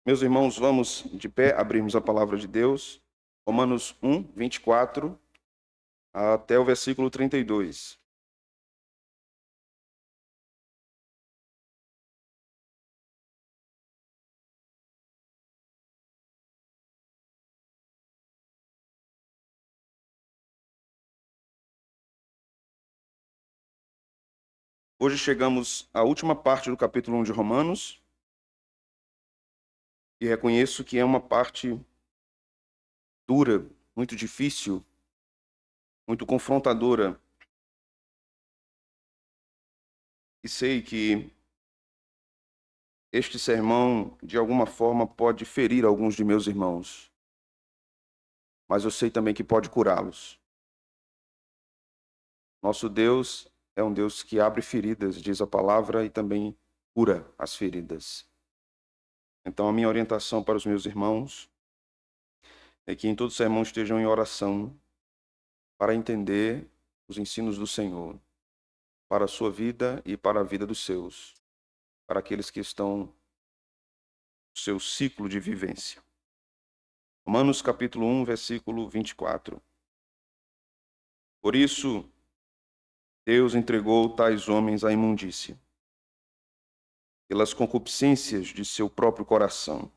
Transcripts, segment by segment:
Meus irmãos, vamos de pé abrirmos a palavra de Deus, Romanos 1, 24, até o versículo 32. Hoje chegamos à última parte do capítulo 1 de Romanos, e reconheço que é uma parte dura, muito difícil, muito confrontadora, e sei que este sermão, de alguma forma, pode ferir alguns de meus irmãos, mas eu sei também que pode curá-los. Nosso Deus é um Deus que abre feridas, diz a palavra, e também cura as feridas. Então, a minha orientação para os meus irmãos é que em todo sermão estejam em oração para entender os ensinos do Senhor, para a sua vida e para a vida dos seus, para aqueles que estão no seu ciclo de vivência. Romanos capítulo 1, versículo 24. Por isso, Deus entregou tais homens à imundícia, pelas concupiscências de seu próprio coração,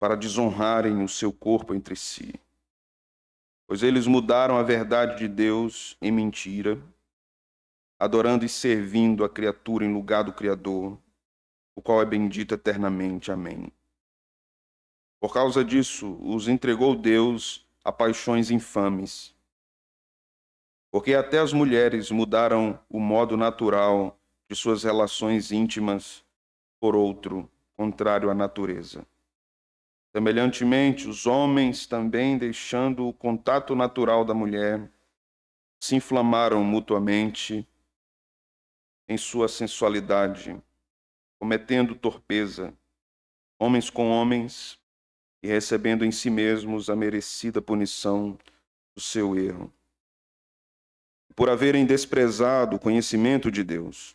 para desonrarem o seu corpo entre si. Pois eles mudaram a verdade de Deus em mentira, adorando e servindo a criatura em lugar do Criador, o qual é bendito eternamente. Amém. Por causa disso, os entregou Deus a paixões infames, porque até as mulheres mudaram o modo natural de suas relações íntimas por outro, contrário à natureza. Semelhantemente, os homens também, deixando o contato natural da mulher, se inflamaram mutuamente em sua sensualidade, cometendo torpeza, homens com homens, e recebendo em si mesmos a merecida punição do seu erro. Por haverem desprezado o conhecimento de Deus,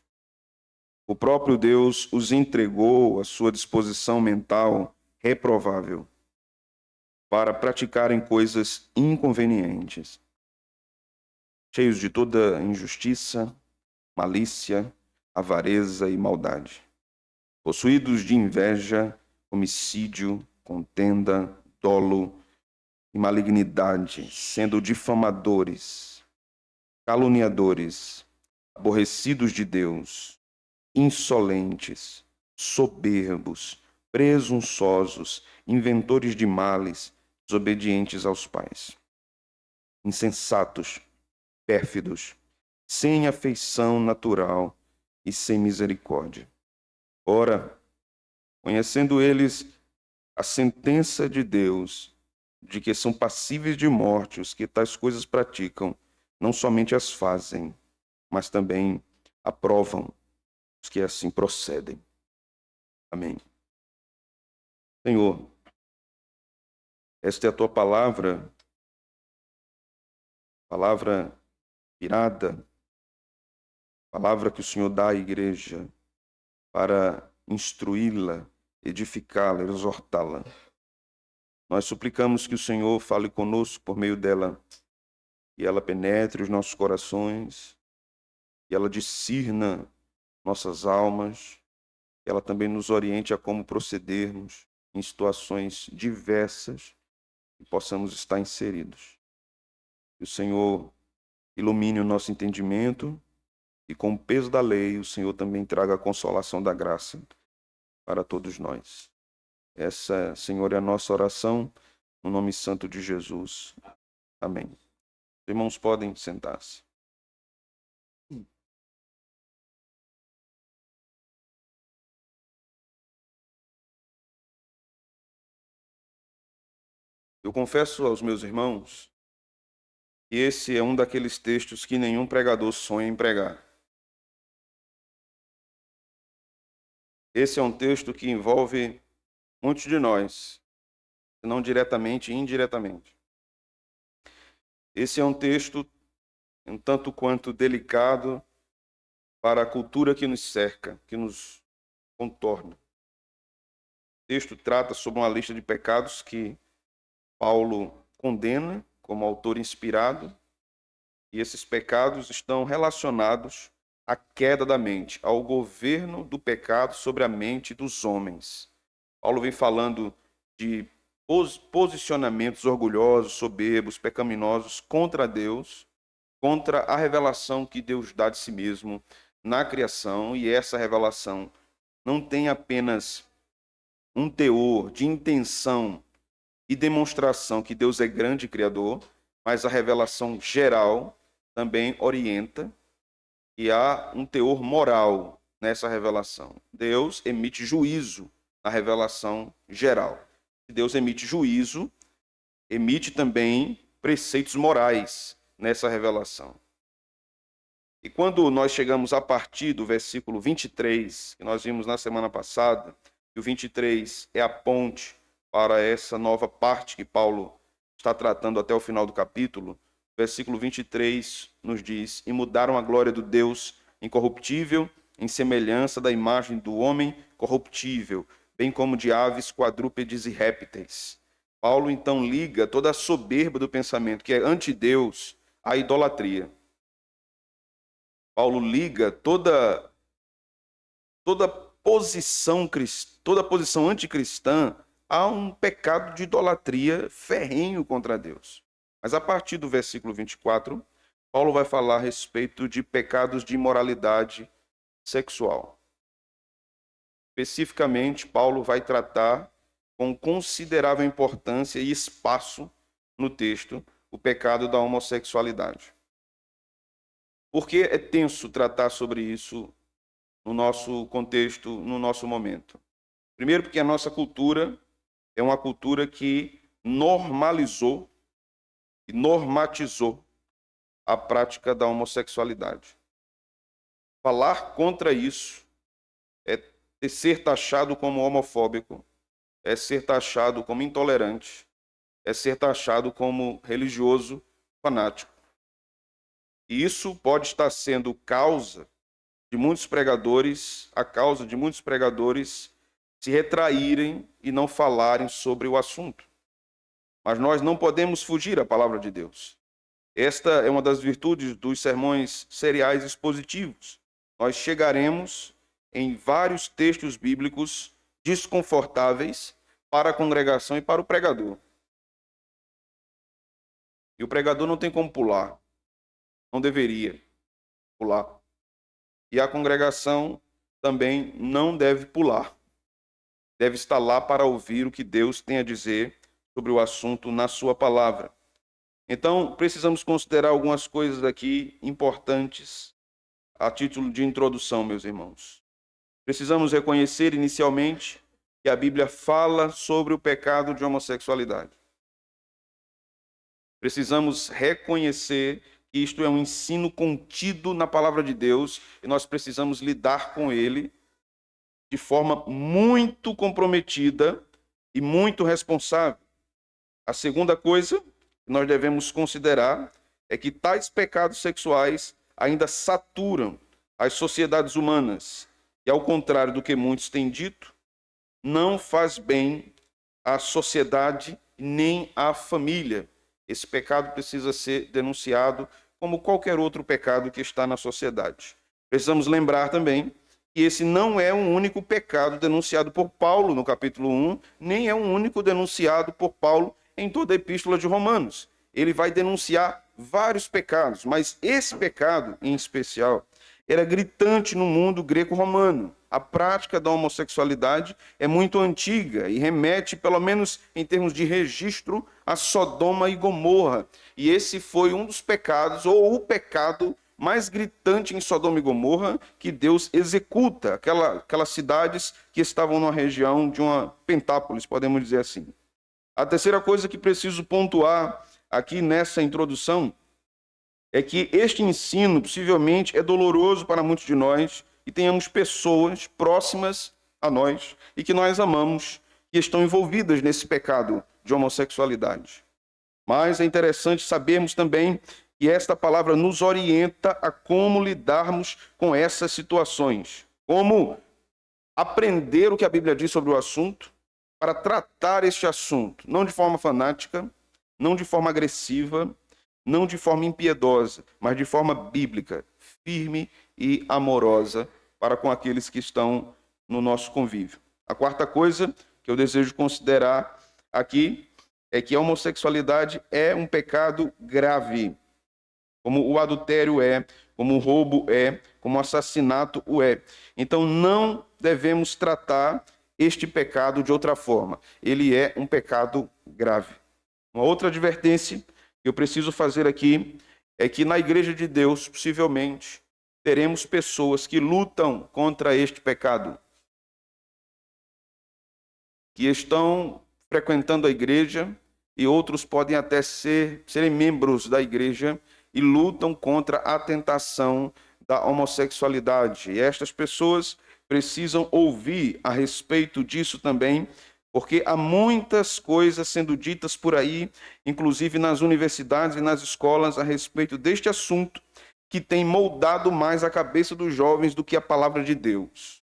o próprio Deus os entregou à sua disposição mental reprovável para praticarem coisas inconvenientes, cheios de toda injustiça, malícia, avareza e maldade, possuídos de inveja, homicídio, contenda, dolo e malignidade, sendo difamadores, caluniadores, aborrecidos de Deus, insolentes, soberbos, presunçosos, inventores de males, desobedientes aos pais, insensatos, pérfidos, sem afeição natural e sem misericórdia. Ora, conhecendo eles a sentença de Deus, de que são passíveis de morte os que tais coisas praticam, não somente as fazem, mas também aprovam os que assim procedem. Amém. Senhor, esta é a tua palavra inspirada, palavra que o Senhor dá à igreja para instruí-la, edificá-la, exortá-la. Nós suplicamos que o Senhor fale conosco por meio dela, e ela penetre os nossos corações, e ela discirna nossas almas, e ela também nos oriente a como procedermos em situações diversas que possamos estar inseridos. Que o Senhor ilumine o nosso entendimento, e com o peso da lei, o Senhor também traga a consolação da graça para todos nós. Essa, Senhor, é a nossa oração, no nome santo de Jesus. Amém. Os irmãos podem sentar-se. Eu confesso aos meus irmãos que esse é um daqueles textos que nenhum pregador sonha em pregar. Esse é um texto que envolve muitos de nós, se não diretamente, indiretamente. Esse é um texto um tanto quanto delicado para a cultura que nos cerca, que nos contorna. texto trata sobre uma lista de pecados que Paulo condena como autor inspirado, e esses pecados estão relacionados à queda da mente, ao governo do pecado sobre a mente dos homens. Paulo vem falando de posicionamentos orgulhosos, soberbos, pecaminosos contra Deus, contra a revelação que Deus dá de si mesmo na criação, e essa revelação não tem apenas um teor de intenção e demonstração que Deus é grande criador, mas a revelação geral também orienta e há um teor moral nessa revelação. Deus emite juízo na revelação geral. Deus emite juízo, emite também preceitos morais nessa revelação. E quando nós chegamos a partir do versículo 23, que nós vimos na semana passada, e o 23 é a ponte para essa nova parte que Paulo está tratando até o final do capítulo, o versículo 23 nos diz: e mudaram a glória do Deus incorruptível em semelhança da imagem do homem corruptível, bem como de aves, quadrúpedes e répteis. Paulo então liga toda a soberba do pensamento, que é ante Deus, à idolatria. Paulo liga toda posição anticristã a um pecado de idolatria ferrenho contra Deus. Mas a partir do versículo 24, Paulo vai falar a respeito de pecados de imoralidade sexual. Especificamente, Paulo vai tratar com considerável importância e espaço no texto o pecado da homossexualidade. Por que é tenso tratar sobre isso no nosso contexto, no nosso momento? Primeiro, porque a nossa cultura é uma cultura que normalizou e normatizou a prática da homossexualidade. Falar contra isso é ser taxado como homofóbico, é ser taxado como intolerante, é ser taxado como religioso fanático. E isso pode estar sendo a causa de muitos pregadores se retraírem e não falarem sobre o assunto. Mas nós não podemos fugir à palavra de Deus. Esta é uma das virtudes dos sermões seriais expositivos. Nós chegaremos em vários textos bíblicos desconfortáveis para a congregação e para o pregador. E o pregador não tem como pular. Não deveria pular. E a congregação também não deve pular. Deve estar lá para ouvir o que Deus tem a dizer sobre o assunto na sua palavra. Então, precisamos considerar algumas coisas aqui importantes a título de introdução, meus irmãos. Precisamos reconhecer inicialmente que a Bíblia fala sobre o pecado de homossexualidade. Precisamos reconhecer que isto é um ensino contido na palavra de Deus e nós precisamos lidar com ele de forma muito comprometida e muito responsável. A segunda coisa que nós devemos considerar é que tais pecados sexuais ainda saturam as sociedades humanas e, ao contrário do que muitos têm dito, não faz bem à sociedade nem à família. Esse pecado precisa ser denunciado como qualquer outro pecado que está na sociedade. Precisamos lembrar também que esse não é um único pecado denunciado por Paulo no capítulo 1, nem é um único denunciado por Paulo em toda a epístola de Romanos. Ele vai denunciar vários pecados, mas esse pecado, em especial, era gritante no mundo greco-romano. A prática da homossexualidade é muito antiga e remete, pelo menos em termos de registro, a Sodoma e Gomorra. E esse foi um dos pecados, ou o pecado mais gritante em Sodoma e Gomorra, que Deus executa, aquelas cidades que estavam numa região de uma pentápolis, podemos dizer assim. A terceira coisa que preciso pontuar aqui nessa introdução é que este ensino possivelmente é doloroso para muitos de nós e tenhamos pessoas próximas a nós e que nós amamos que estão envolvidas nesse pecado de homossexualidade. Mas é interessante sabermos também que esta palavra nos orienta a como lidarmos com essas situações, como aprender o que a Bíblia diz sobre o assunto para tratar este assunto, não de forma fanática, não de forma agressiva, não de forma impiedosa, mas de forma bíblica, firme e amorosa para com aqueles que estão no nosso convívio. A quarta coisa que eu desejo considerar aqui é que a homossexualidade é um pecado grave, como o adultério é, como o roubo é, como o assassinato o é. Então não devemos tratar este pecado de outra forma. Ele é um pecado grave. Uma outra advertência que eu preciso fazer aqui é que na igreja de Deus, possivelmente, teremos pessoas que lutam contra este pecado, que estão frequentando a igreja e outros podem até serem membros da igreja e lutam contra a tentação da homossexualidade. E estas pessoas precisam ouvir a respeito disso também, porque há muitas coisas sendo ditas por aí, inclusive nas universidades e nas escolas, a respeito deste assunto, que tem moldado mais a cabeça dos jovens do que a palavra de Deus.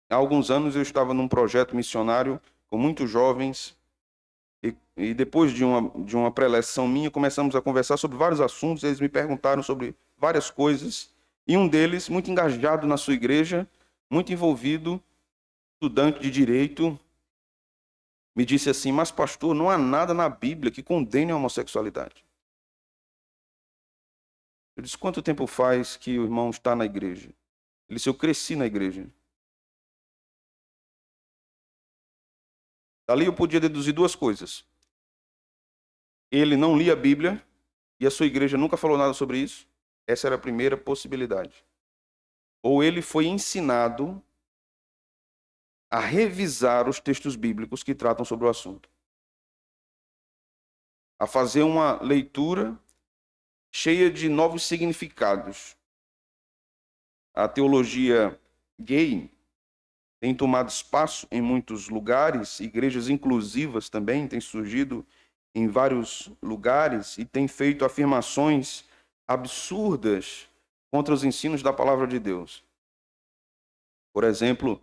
Há alguns anos eu estava num projeto missionário com muitos jovens e depois de uma preleção minha, começamos a conversar sobre vários assuntos, eles me perguntaram sobre várias coisas, e um deles, muito engajado na sua igreja, muito envolvido, estudante de direito, me disse assim: mas pastor, não há nada na Bíblia que condene a homossexualidade. Eu disse: quanto tempo faz que o irmão está na igreja? Ele disse: eu cresci na igreja. Dali eu podia deduzir duas coisas. Ele não lia a Bíblia e a sua igreja nunca falou nada sobre isso. Essa era a primeira possibilidade. Ou ele foi ensinado a revisar os textos bíblicos que tratam sobre o assunto, a fazer uma leitura cheia de novos significados. A teologia gay tem tomado espaço em muitos lugares, igrejas inclusivas também têm surgido em vários lugares e têm feito afirmações absurdas contra os ensinos da palavra de Deus. Por exemplo,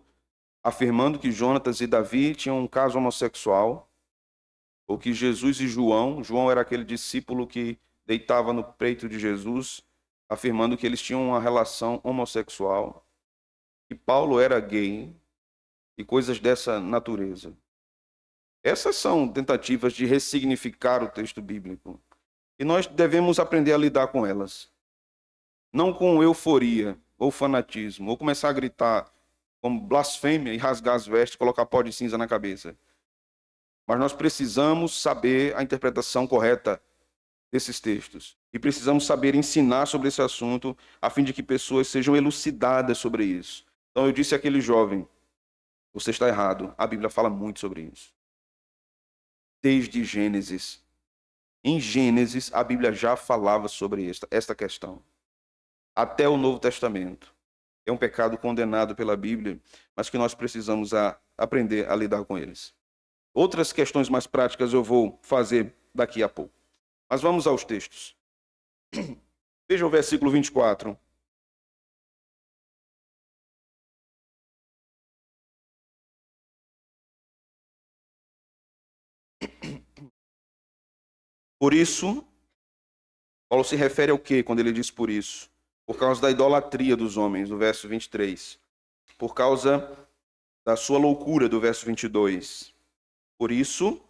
afirmando que Jonatas e Davi tinham um caso homossexual, ou que Jesus e João era aquele discípulo que deitava no peito de Jesus, afirmando que eles tinham uma relação homossexual, que Paulo era gay e coisas dessa natureza. Essas são tentativas de ressignificar o texto bíblico. E nós devemos aprender a lidar com elas. Não com euforia ou fanatismo, ou começar a gritar como blasfêmia e rasgar as vestes, colocar pó de cinza na cabeça. Mas nós precisamos saber a interpretação correta desses textos. E precisamos saber ensinar sobre esse assunto, a fim de que pessoas sejam elucidadas sobre isso. Então eu disse àquele jovem: você está errado, a Bíblia fala muito sobre isso. Desde Gênesis. Em Gênesis, a Bíblia já falava sobre esta questão. Até o Novo Testamento. É um pecado condenado pela Bíblia, mas que nós precisamos aprender a lidar com eles. Outras questões mais práticas eu vou fazer daqui a pouco. Mas vamos aos textos. Veja o versículo 24. Por isso, Paulo se refere ao quê quando ele diz por isso? Por causa da idolatria dos homens, no verso 23. Por causa da sua loucura, do verso 22. Por isso,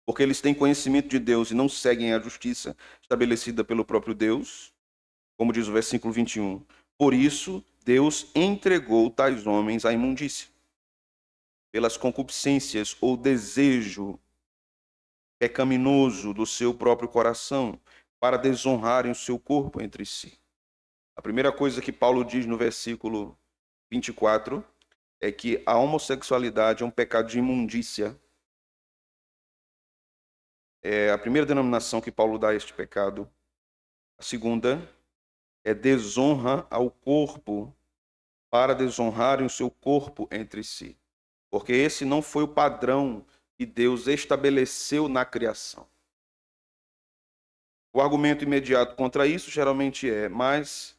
porque eles têm conhecimento de Deus e não seguem a justiça estabelecida pelo próprio Deus, como diz o versículo 21. Por isso, Deus entregou tais homens à imundícia, pelas concupiscências ou desejo pecaminoso do seu próprio coração, para desonrarem o seu corpo entre si. A primeira coisa que Paulo diz no versículo 24 é que a homossexualidade é um pecado de imundícia. É a primeira denominação que Paulo dá a este pecado. A segunda é desonra ao corpo, para desonrarem o seu corpo entre si. Porque esse não foi o padrão que Deus estabeleceu na criação. O argumento imediato contra isso geralmente é: mas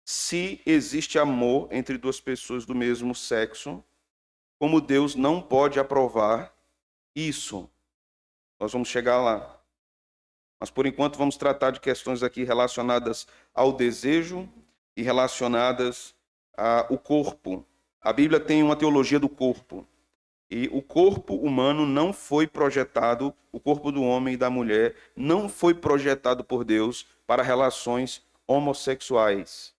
se existe amor entre duas pessoas do mesmo sexo, como Deus não pode aprovar isso. Nós vamos chegar lá. Mas, por enquanto, vamos tratar de questões aqui relacionadas ao desejo e relacionadas ao corpo. A Bíblia tem uma teologia do corpo. E o corpo humano não foi projetado, o corpo do homem e da mulher não foi projetado por Deus para relações homossexuais.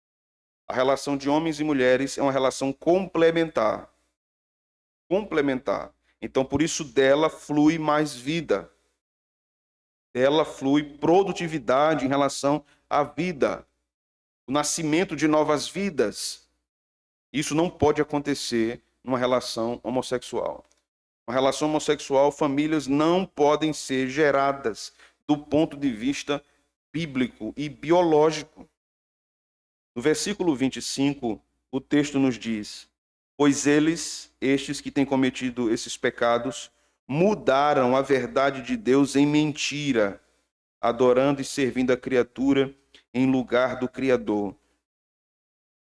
A relação de homens e mulheres é uma relação complementar. Complementar. Então, por isso, dela flui mais vida. Dela flui produtividade em relação à vida. O nascimento de novas vidas. Isso não pode acontecer numa relação homossexual. Uma relação homossexual, famílias não podem ser geradas do ponto de vista bíblico e biológico. No versículo 25, o texto nos diz: pois eles, estes que têm cometido esses pecados, mudaram a verdade de Deus em mentira, adorando e servindo a criatura em lugar do Criador,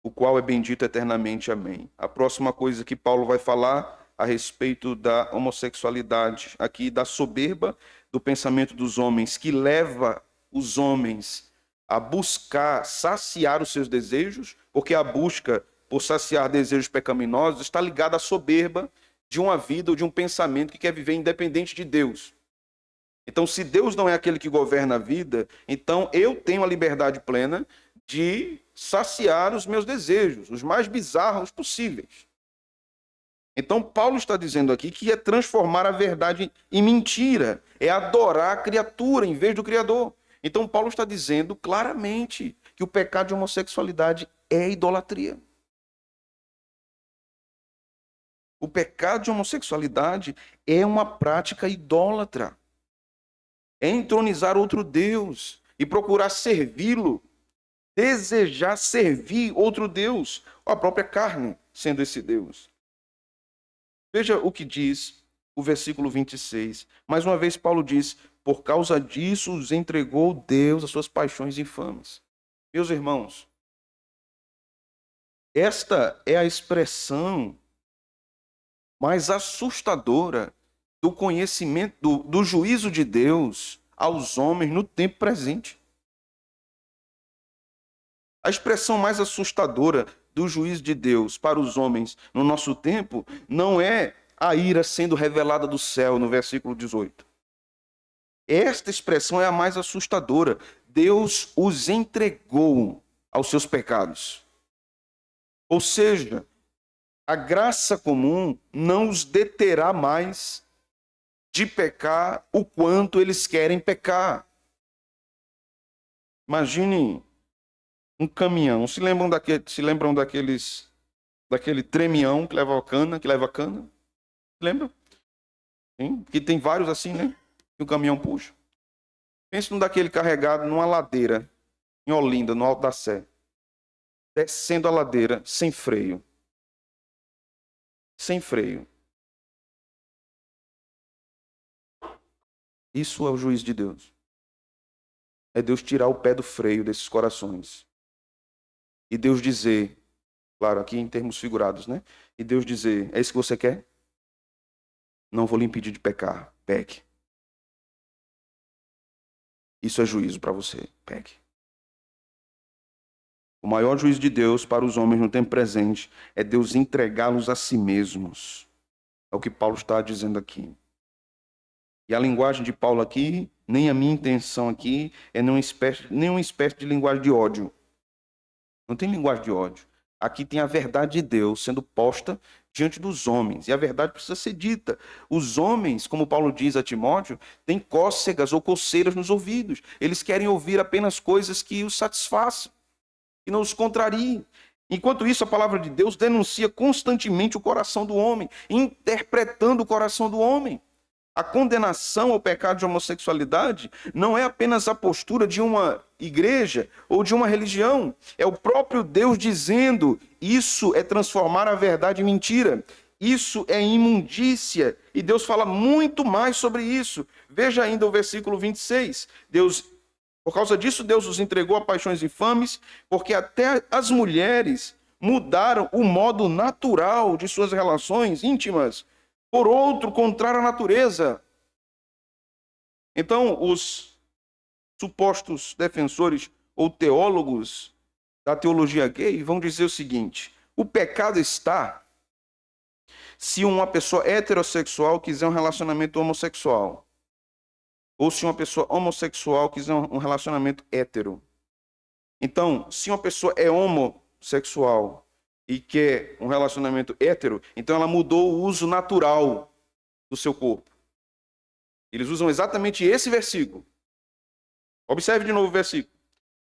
o qual é bendito eternamente. Amém. A próxima coisa que Paulo vai falar a respeito da homossexualidade, aqui da soberba do pensamento dos homens, que leva os homens a buscar saciar os seus desejos, porque a busca por saciar desejos pecaminosos está ligada à soberba de uma vida ou de um pensamento que quer viver independente de Deus. Então, se Deus não é aquele que governa a vida, então eu tenho a liberdade plena de saciar os meus desejos, os mais bizarros possíveis. Então, Paulo está dizendo aqui que é transformar a verdade em mentira, é adorar a criatura em vez do Criador. Então, Paulo está dizendo claramente que o pecado de homossexualidade é idolatria. O pecado de homossexualidade é uma prática idólatra. É entronizar outro Deus e procurar servi-lo, desejar servir outro Deus, ou a própria carne sendo esse Deus. Veja o que diz o versículo 26. Mais uma vez, Paulo diz: por causa disso os entregou Deus às suas paixões infames. Meus irmãos, esta é a expressão mais assustadora do conhecimento, do juízo de Deus aos homens no tempo presente. A expressão mais assustadora do juízo de Deus para os homens no nosso tempo não é a ira sendo revelada do céu, no versículo 18. Esta expressão é a mais assustadora. Deus os entregou aos seus pecados. Ou seja, a graça comum não os deterá mais de pecar o quanto eles querem pecar. Imagine um caminhão. Se lembram daquele tremião que leva cana? Lembra? Sim, que tem vários assim, né? Que o caminhão puxa. Pense num daquele carregado numa ladeira, em Olinda, no Alto da Sé. Descendo a ladeira sem freio. Sem freio. Isso é o juízo de Deus. É Deus tirar o pé do freio desses corações. E Deus dizer, claro, aqui em termos figurados, né? E Deus dizer: é isso que você quer? Não vou lhe impedir de pecar. Peque. Isso é juízo para você. Peque. O maior juízo de Deus para os homens no tempo presente é Deus entregá-los a si mesmos. É o que Paulo está dizendo aqui. E a linguagem de Paulo aqui, nem a minha intenção aqui, é nenhuma espécie de linguagem de ódio. Não tem linguagem de ódio. Aqui tem a verdade de Deus sendo posta diante dos homens. E a verdade precisa ser dita. Os homens, como Paulo diz a Timóteo, têm cócegas ou coceiras nos ouvidos. Eles querem ouvir apenas coisas que os satisfaçam, que não os contrariem. Enquanto isso, a palavra de Deus denuncia constantemente o coração do homem, interpretando o coração do homem. A condenação ao pecado de homossexualidade não é apenas a postura de uma igreja ou de uma religião. É o próprio Deus dizendo: isso é transformar a verdade em mentira. Isso é imundícia. E Deus fala muito mais sobre isso. Veja ainda o versículo 26. Por causa disso, Deus os entregou a paixões infames, porque até as mulheres mudaram o modo natural de suas relações íntimas por outro contrário à natureza. Então, os supostos defensores ou teólogos da teologia gay vão dizer o seguinte: o pecado está se uma pessoa heterossexual quiser um relacionamento homossexual, ou se uma pessoa homossexual quiser um relacionamento hétero. Então, se uma pessoa é homossexual e quer um relacionamento hétero, então ela mudou o uso natural do seu corpo. Eles usam exatamente esse versículo. Observe de novo o versículo.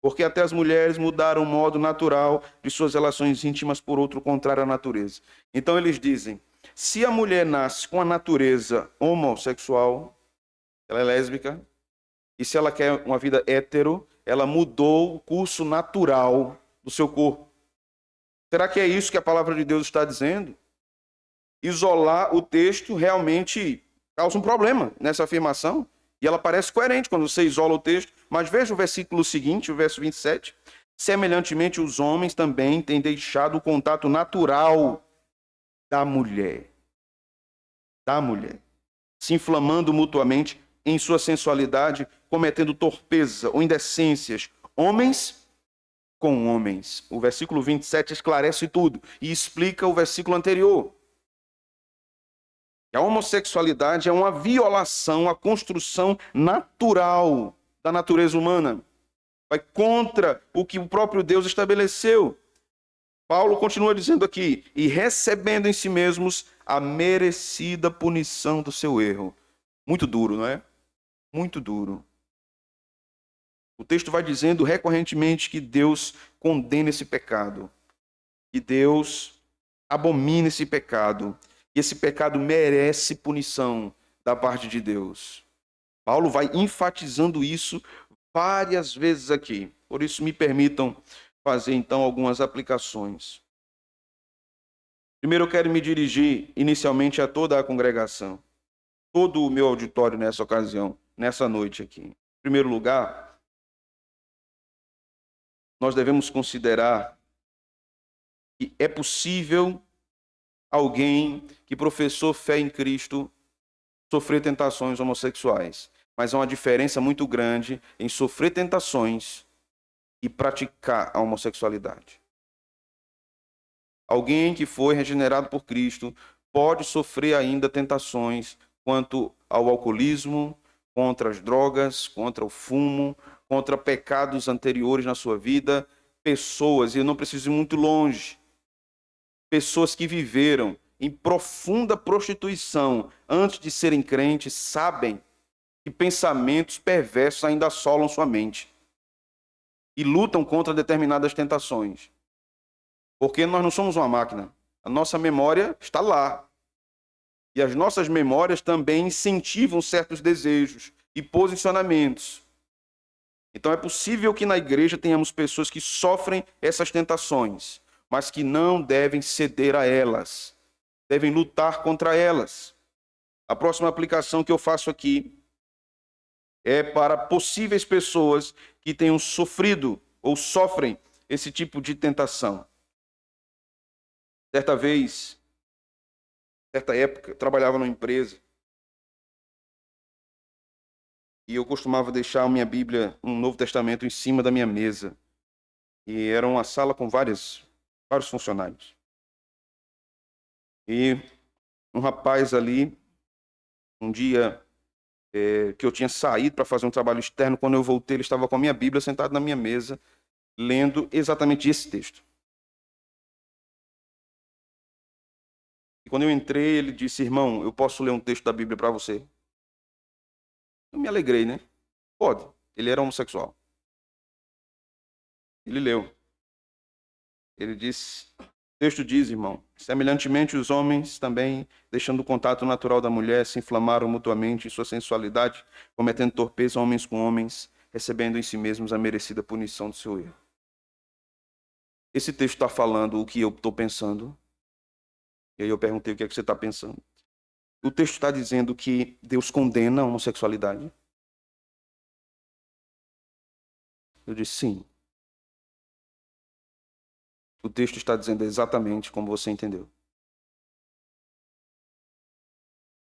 Porque até as mulheres mudaram o modo natural de suas relações íntimas por outro contrário à natureza. Então eles dizem, se a mulher nasce com a natureza homossexual, ela é lésbica, e se ela quer uma vida hétero, ela mudou o curso natural do seu corpo. Será que é isso que a palavra de Deus está dizendo? Isolar o texto realmente causa um problema nessa afirmação. E ela parece coerente quando você isola o texto. Mas veja o versículo seguinte, o verso 27. Semelhantemente, os homens também têm deixado o contato natural da mulher. Da mulher. Se inflamando mutuamente em sua sensualidade, cometendo torpeza ou indecências. Homens com homens. O versículo 27 esclarece tudo e explica o versículo anterior. A homossexualidade é uma violação à construção natural da natureza humana. Vai contra o que o próprio Deus estabeleceu. Paulo continua dizendo aqui, e recebendo em si mesmos a merecida punição do seu erro. Muito duro, não é? Muito duro. O texto vai dizendo recorrentemente que Deus condena esse pecado. Que Deus abomina esse pecado. E esse pecado merece punição da parte de Deus. Paulo vai enfatizando isso várias vezes aqui. Por isso, me permitam fazer, então, algumas aplicações. Primeiro, eu quero me dirigir inicialmente a toda a congregação, todo o meu auditório nessa ocasião, nessa noite aqui. Em primeiro lugar, nós devemos considerar que é possível alguém que professou fé em Cristo sofrer tentações homossexuais. Mas há uma diferença muito grande em sofrer tentações e praticar a homossexualidade. Alguém que foi regenerado por Cristo pode sofrer ainda tentações quanto ao alcoolismo, contra as drogas, contra o fumo, contra pecados anteriores na sua vida. Pessoas, e eu não preciso ir muito longe, pessoas que viveram em profunda prostituição antes de serem crentes, sabem que pensamentos perversos ainda assolam sua mente e lutam contra determinadas tentações. Porque nós não somos uma máquina. A nossa memória está lá. E as nossas memórias também incentivam certos desejos e posicionamentos. Então é possível que na igreja tenhamos pessoas que sofrem essas tentações, mas que não devem ceder a elas. Devem lutar contra elas. A próxima aplicação que eu faço aqui é para possíveis pessoas que tenham sofrido ou sofrem esse tipo de tentação. Certa vez, certa época, eu trabalhava numa empresa e eu costumava deixar a minha Bíblia, um Novo Testamento, em cima da minha mesa. E era uma sala com vários funcionários. E um rapaz ali, um dia que eu tinha saído para fazer um trabalho externo, quando eu voltei, ele estava com a minha Bíblia sentado na minha mesa, lendo exatamente esse texto. E quando eu entrei, ele disse: irmão, eu posso ler um texto da Bíblia para você? Eu me alegrei, né? Pode. Ele era homossexual. Ele leu. Ele disse, o texto diz, irmão, semelhantemente os homens também, deixando o contato natural da mulher, se inflamaram mutuamente em sua sensualidade, cometendo torpeza homens com homens, recebendo em si mesmos a merecida punição do seu erro. Esse texto está falando o que eu estou pensando. E aí eu perguntei o que é que você está pensando. O texto está dizendo que Deus condena a homossexualidade. Eu disse sim. O texto está dizendo exatamente como você entendeu.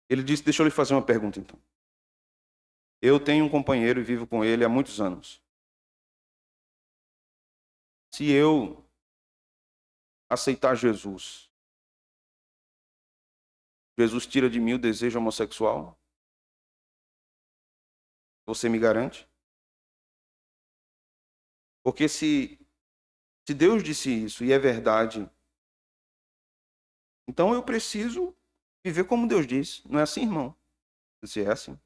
Ele disse, deixa eu lhe fazer uma pergunta então. Eu tenho um companheiro e vivo com ele há muitos anos. Se eu aceitar Jesus, Jesus tira de mim o desejo homossexual? Você me garante? Porque se Deus disse isso e é verdade, então eu preciso viver como Deus disse. Não é assim, irmão? Se é assim.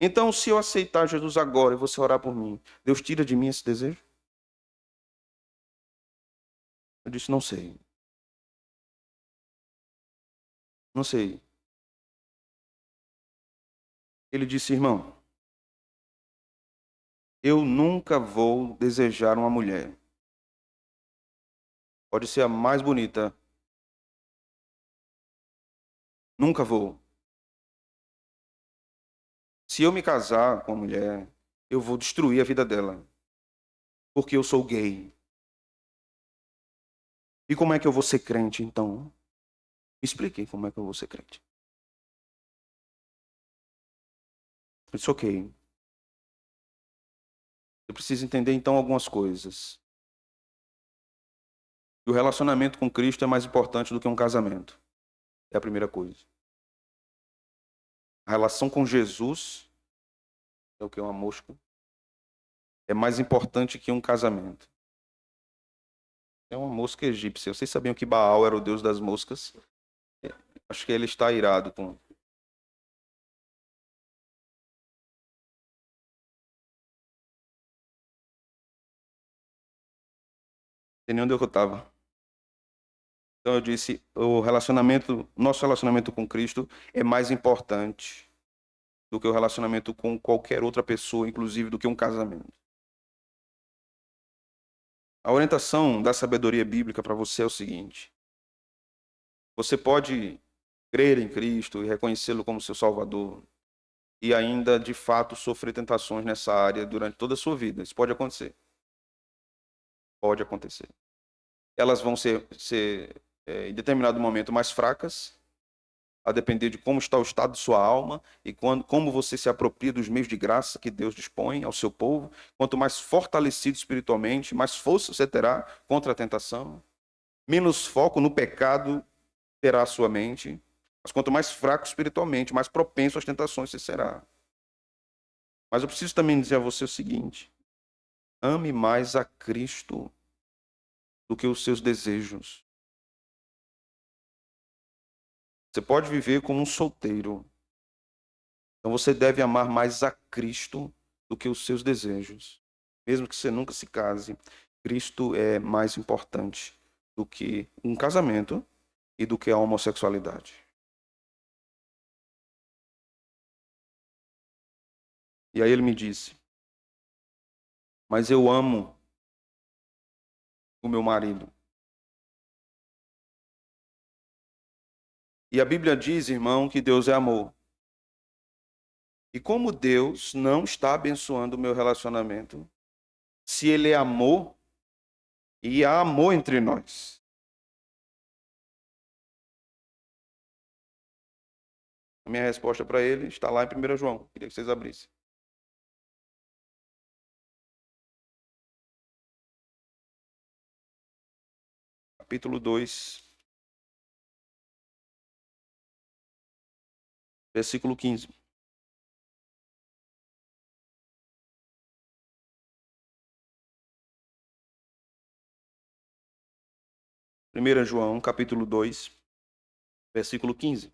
Então, se eu aceitar Jesus agora e você orar por mim, Deus tira de mim esse desejo? Eu disse, não sei. Não sei. Ele disse, irmão, eu nunca vou desejar uma mulher. Pode ser a mais bonita. Nunca vou. Se eu me casar com uma mulher, eu vou destruir a vida dela. Porque eu sou gay. E como é que eu vou ser crente, então? Me explique como é que eu vou ser crente. Eu disse, ok. Eu preciso entender, então, algumas coisas. E o relacionamento com Cristo é mais importante do que um casamento. É a primeira coisa. A relação com Jesus é o que é uma mosca. É mais importante que um casamento. É uma mosca egípcia. Vocês sabiam que Baal era o deus das moscas? Acho que ele está irado com. Não sei nem onde eu estava. Então eu disse, nosso relacionamento com Cristo é mais importante do que o relacionamento com qualquer outra pessoa, inclusive do que um casamento. A orientação da sabedoria bíblica para você é o seguinte: você pode crer em Cristo e reconhecê-lo como seu Salvador e ainda, de fato, sofrer tentações nessa área durante toda a sua vida. Isso pode acontecer. Pode acontecer. Elas vão ser em determinado momento, mais fracas, a depender de como está o estado de sua alma e como você se apropria dos meios de graça que Deus dispõe ao seu povo. Quanto mais fortalecido espiritualmente, mais força você terá contra a tentação. Menos foco no pecado terá a sua mente. Mas quanto mais fraco espiritualmente, mais propenso às tentações você será. Mas eu preciso também dizer a você o seguinte: ame mais a Cristo do que os seus desejos. Você pode viver como um solteiro. Então você deve amar mais a Cristo do que os seus desejos. Mesmo que você nunca se case, Cristo é mais importante do que um casamento e do que a homossexualidade. E aí ele me disse: mas eu amo o meu marido. E a Bíblia diz, irmão, que Deus é amor. E como Deus não está abençoando o meu relacionamento, se Ele é amor e há amor entre nós? A minha resposta para ele está lá em 1 João. Queria que vocês abrissem. Capítulo 2, versículo 15. Primeira João, capítulo 2, versículo 15.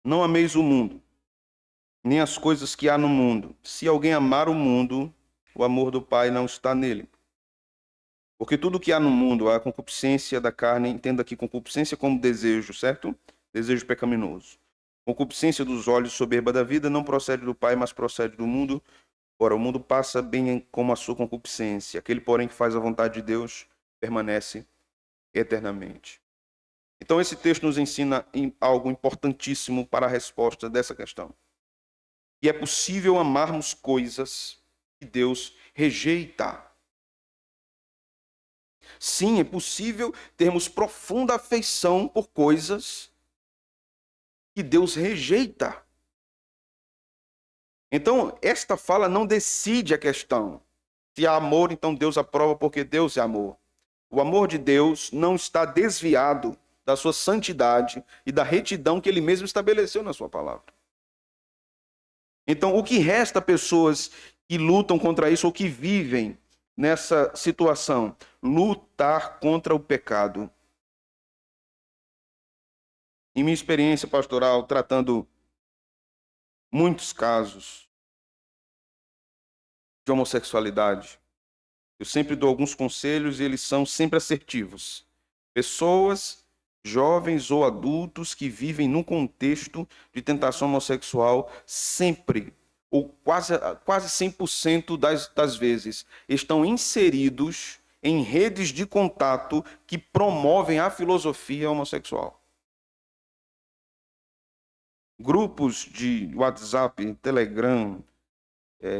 Não ameis o mundo, nem as coisas que há no mundo. Se alguém amar o mundo, o amor do Pai não está nele. Porque tudo que há no mundo, a concupiscência da carne, entenda aqui concupiscência como desejo, certo? Desejo pecaminoso. Concupiscência dos olhos, soberba da vida, não procede do Pai, mas procede do mundo. Ora, o mundo passa bem como a sua concupiscência. Aquele, porém, que faz a vontade de Deus, permanece eternamente. Então, esse texto nos ensina algo importantíssimo para a resposta dessa questão. E é possível amarmos coisas que Deus rejeita. Sim, é possível termos profunda afeição por coisas que Deus rejeita. Então, esta fala não decide a questão. Se há amor, então Deus aprova porque Deus é amor. O amor de Deus não está desviado da sua santidade e da retidão que ele mesmo estabeleceu na sua palavra. Então, o que resta a pessoas que lutam contra isso ou que vivem nessa situação? Lutar contra o pecado. Em minha experiência pastoral, tratando muitos casos de homossexualidade, eu sempre dou alguns conselhos e eles são sempre assertivos. Pessoas, jovens ou adultos que vivem num contexto de tentação homossexual, sempre, ou quase 100% das vezes, estão inseridos em redes de contato que promovem a filosofia homossexual. Grupos de WhatsApp, Telegram,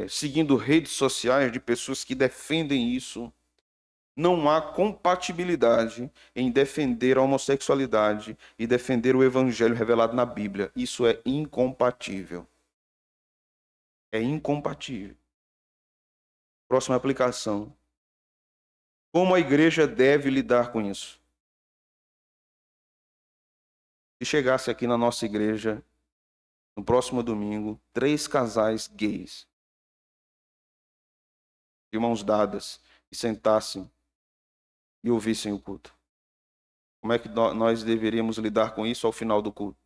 seguindo redes sociais de pessoas que defendem isso. Não há compatibilidade em defender a homossexualidade e defender o evangelho revelado na Bíblia. Isso é incompatível. É incompatível. Próxima aplicação. Como a igreja deve lidar com isso? Se chegasse aqui na nossa igreja, no próximo domingo, 3 casais gays, de mãos dadas, e sentassem e ouvissem o culto. Como é que nós deveríamos lidar com isso ao final do culto?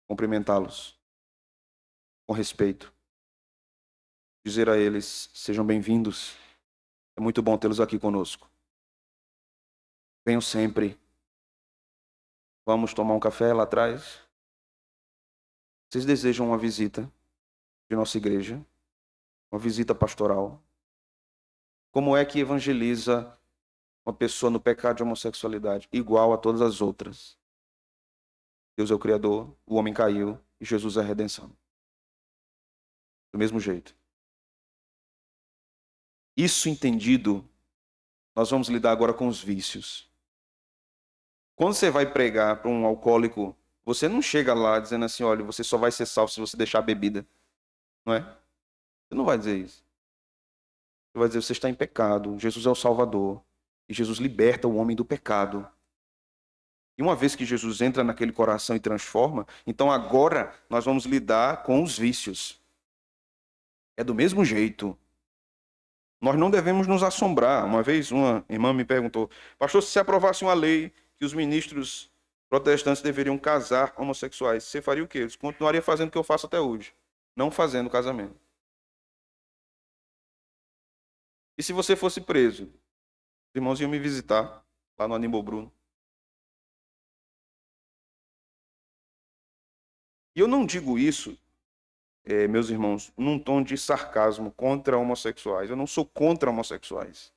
Cumprimentá-los com respeito. Dizer a eles, sejam bem-vindos. É muito bom tê-los aqui conosco. Venham sempre. Vamos tomar um café lá atrás? Vocês desejam uma visita de nossa igreja? Uma visita pastoral? Como é que evangeliza uma pessoa no pecado de homossexualidade? Igual a todas as outras. Deus é o Criador, o homem caiu e Jesus é a redenção. Do mesmo jeito. Isso entendido, nós vamos lidar agora com os vícios. Quando você vai pregar para um alcoólico, você não chega lá dizendo assim, olha, você só vai ser salvo se você deixar a bebida. Não é? Você não vai dizer isso. Você vai dizer, você está em pecado, Jesus é o Salvador. E Jesus liberta o homem do pecado. E uma vez que Jesus entra naquele coração e transforma, então agora nós vamos lidar com os vícios. É do mesmo jeito. Nós não devemos nos assombrar. Uma vez uma irmã me perguntou, pastor, se aprovasse uma lei que os ministros protestantes deveriam casar homossexuais, você faria o quê? Eu continuaria fazendo o que eu faço até hoje, não fazendo casamento. E se você fosse preso? Os irmãos iam me visitar lá no Aníbal Bruno. E eu não digo isso, meus irmãos, num tom de sarcasmo contra homossexuais. Eu não sou contra homossexuais.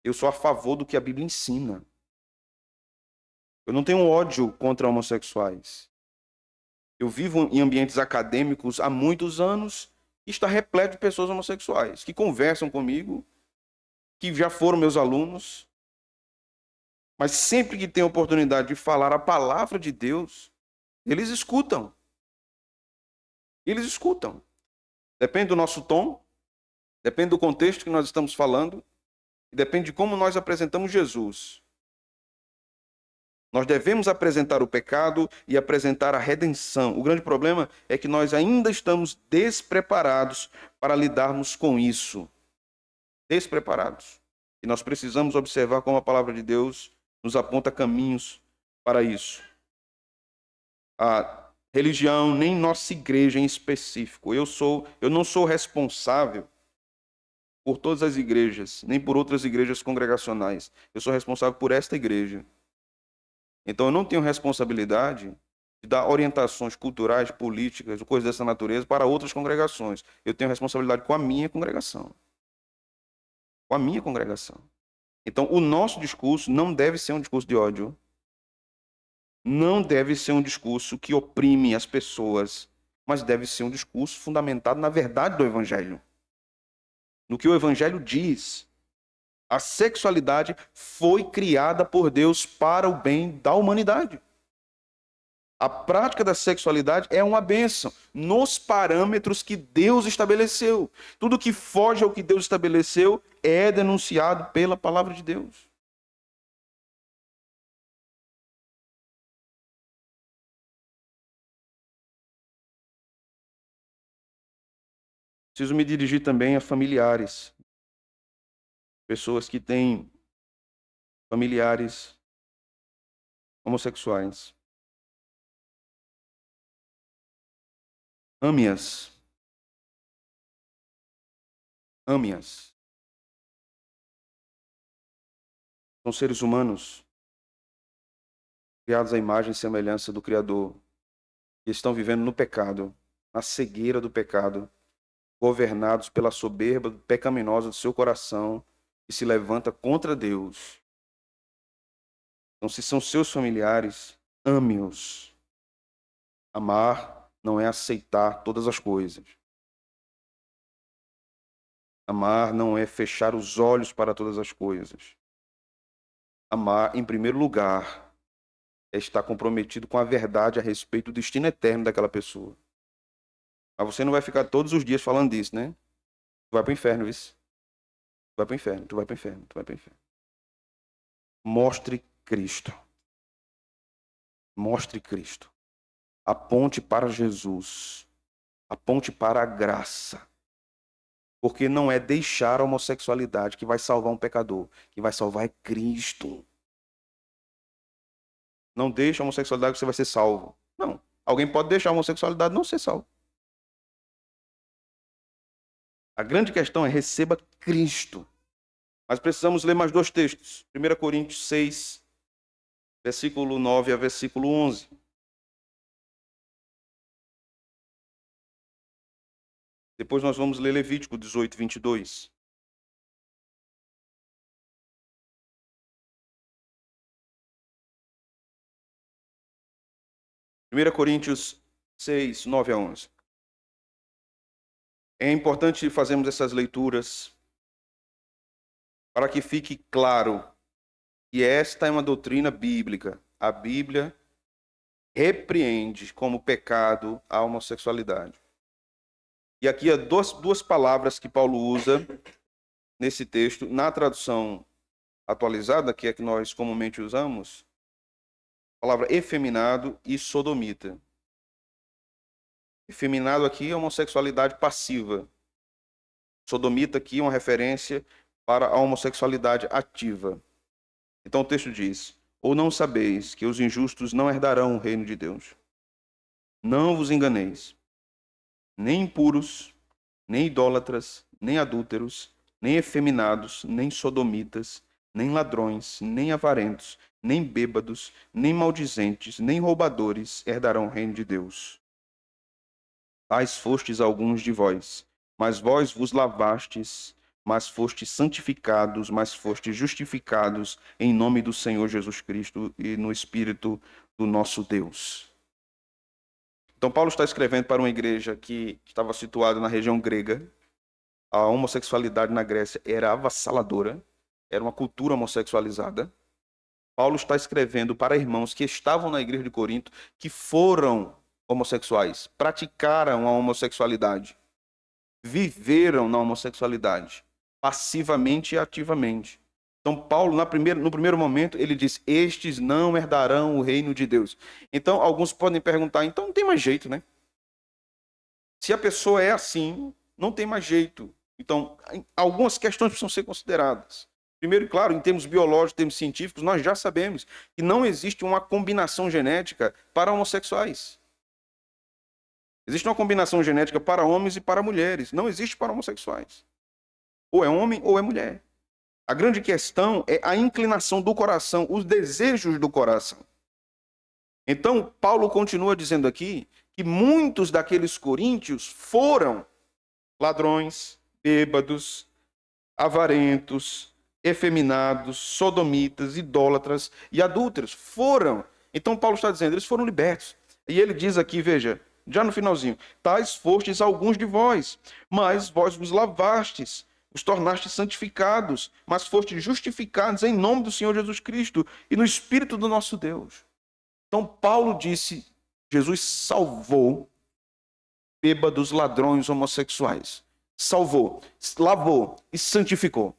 Eu sou a favor do que a Bíblia ensina. Eu não tenho ódio contra homossexuais. Eu vivo em ambientes acadêmicos há muitos anos e está repleto de pessoas homossexuais que conversam comigo, que já foram meus alunos, mas sempre que tem a oportunidade de falar a palavra de Deus, eles escutam. Eles escutam. Depende do nosso tom, depende do contexto que nós estamos falando, e depende de como nós apresentamos Jesus. Nós devemos apresentar o pecado e apresentar a redenção. O grande problema é que nós ainda estamos despreparados para lidarmos com isso. Despreparados. E nós precisamos observar como a palavra de Deus nos aponta caminhos para isso. A religião, nem nossa igreja em específico. Eu não sou responsável por todas as igrejas, nem por outras igrejas congregacionais. Eu sou responsável por esta igreja. Então eu não tenho responsabilidade de dar orientações culturais, políticas, coisas dessa natureza para outras congregações. Eu tenho responsabilidade com a minha congregação. Com a minha congregação. Então o nosso discurso não deve ser um discurso de ódio. Não deve ser um discurso que oprime as pessoas, mas deve ser um discurso fundamentado na verdade do Evangelho. No que o Evangelho diz. A sexualidade foi criada por Deus para o bem da humanidade. A prática da sexualidade é uma bênção, nos parâmetros que Deus estabeleceu. Tudo que foge ao que Deus estabeleceu é denunciado pela palavra de Deus. Preciso me dirigir também a familiares, pessoas que têm familiares homossexuais. Ame-as. Ame-as. São seres humanos criados à imagem e semelhança do Criador, que estão vivendo no pecado, na cegueira do pecado, governados pela soberba pecaminosa do seu coração, que se levanta contra Deus. Então, se são seus familiares, ame-os. Amar não é aceitar todas as coisas. Amar não é fechar os olhos para todas as coisas. Amar, em primeiro lugar, é estar comprometido com a verdade a respeito do destino eterno daquela pessoa. Mas você não vai ficar todos os dias falando disso, né? Tu vai para o inferno, isso. Tu vai para o inferno, tu vai para o inferno, tu vai para o inferno. Mostre Cristo. Mostre Cristo. Aponte para Jesus. Aponte para a graça. Porque não é deixar a homossexualidade que vai salvar um pecador. Que vai salvar é Cristo. Não deixe a homossexualidade que você vai ser salvo. Não. Alguém pode deixar a homossexualidade e não ser salvo. A grande questão é receba Cristo. Mas precisamos ler mais 2 textos. 1 Coríntios 6, versículo 9 a versículo 11. Depois nós vamos ler Levítico 18, 22. Primeira Coríntios 6, 9 a 11. É importante fazermos essas leituras para que fique claro que esta é uma doutrina bíblica. A Bíblia repreende como pecado a homossexualidade. E aqui há duas palavras que Paulo usa nesse texto, na tradução atualizada, que é que nós comumente usamos, a palavra efeminado e sodomita. Efeminado aqui é homossexualidade passiva. Sodomita aqui é uma referência para a homossexualidade ativa. Então o texto diz: ou não sabeis que os injustos não herdarão o reino de Deus? Não vos enganeis. Nem impuros, nem idólatras, nem adúlteros, nem efeminados, nem sodomitas, nem ladrões, nem avarentos, nem bêbados, nem maldizentes, nem roubadores herdarão o reino de Deus. Tais fostes alguns de vós, mas vós vos lavastes, mas fostes santificados, mas fostes justificados em nome do Senhor Jesus Cristo e no Espírito do nosso Deus. Então Paulo está escrevendo para uma igreja que estava situada na região grega. A homossexualidade na Grécia era avassaladora, era uma cultura homossexualizada. Paulo está escrevendo para irmãos que estavam na igreja de Corinto, que foram homossexuais, praticaram a homossexualidade, viveram na homossexualidade, passivamente e ativamente. Então Paulo, no primeiro momento, ele diz: estes não herdarão o reino de Deus. Então alguns podem perguntar: então não tem mais jeito, né? Se a pessoa é assim, não tem mais jeito. Então, algumas questões precisam ser consideradas. Primeiro, claro, em termos biológicos, em termos científicos, nós já sabemos que não existe uma combinação genética para homossexuais. Existe uma combinação genética para homens e para mulheres. Não existe para homossexuais. Ou é homem ou é mulher. A grande questão é a inclinação do coração, os desejos do coração. Então, Paulo continua dizendo aqui que muitos daqueles coríntios foram ladrões, bêbados, avarentos, efeminados, sodomitas, idólatras e adúlteros. Foram. Então Paulo está dizendo, eles foram libertos. E ele diz aqui, veja, já no finalzinho: tais fostes alguns de vós, mas vós vos lavastes, os tornaste santificados, mas foste justificados em nome do Senhor Jesus Cristo e no Espírito do nosso Deus. Então Paulo disse, Jesus salvou bêbados, ladrões, homossexuais. Salvou, lavou e santificou.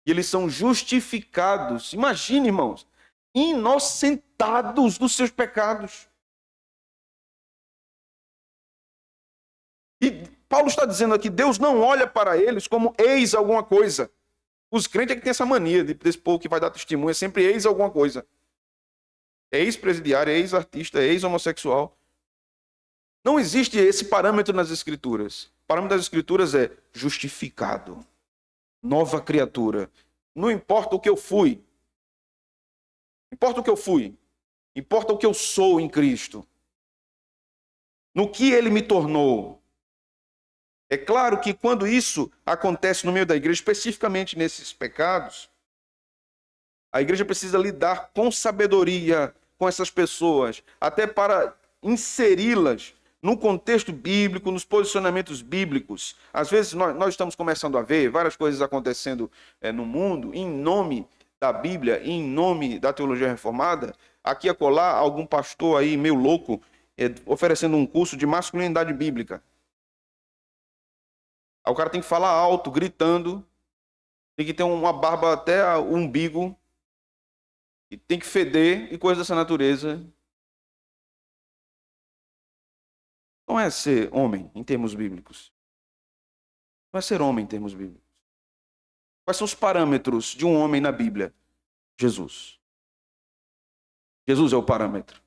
E eles são justificados. Imagine, irmãos, inocentados dos seus pecados. E Paulo está dizendo aqui, Deus não olha para eles como ex alguma coisa. Os crentes é que tem essa mania desse povo que vai dar testemunho, é sempre ex alguma coisa. É ex-presidiário, é ex-artista, é ex-homossexual. Não existe esse parâmetro nas Escrituras. O parâmetro das Escrituras é justificado, nova criatura. Não importa o que eu fui. Importa o que eu fui. Importa o que eu sou em Cristo. No que Ele me tornou. É claro que quando isso acontece no meio da igreja, especificamente nesses pecados, a igreja precisa lidar com sabedoria com essas pessoas, até para inseri-las no contexto bíblico, nos posicionamentos bíblicos. Às vezes nós estamos começando a ver várias coisas acontecendo no mundo, em nome da Bíblia, em nome da teologia reformada. Aqui e acolá, algum pastor aí meio louco oferecendo um curso de masculinidade bíblica. Aí o cara tem que falar alto, gritando, tem que ter uma barba até o umbigo, e tem que feder e coisas dessa natureza. Não é ser homem em termos bíblicos. Não é ser homem em termos bíblicos. Quais são os parâmetros de um homem na Bíblia? Jesus. Jesus é o parâmetro.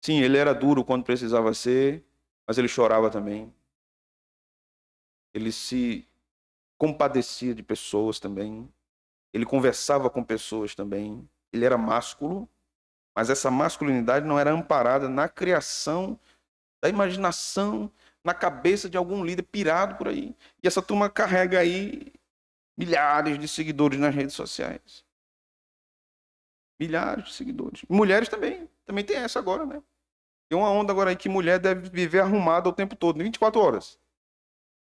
Sim, ele era duro quando precisava ser, mas ele chorava também. Ele se compadecia de pessoas também. Ele conversava com pessoas também. Ele era másculo, mas essa masculinidade não era amparada na criação da imaginação, na cabeça de algum líder pirado por aí. E essa turma carrega aí milhares de seguidores nas redes sociais. Milhares de seguidores. Mulheres também. Também tem essa agora, né? Tem uma onda agora aí que mulher deve viver arrumada o tempo todo, 24 horas.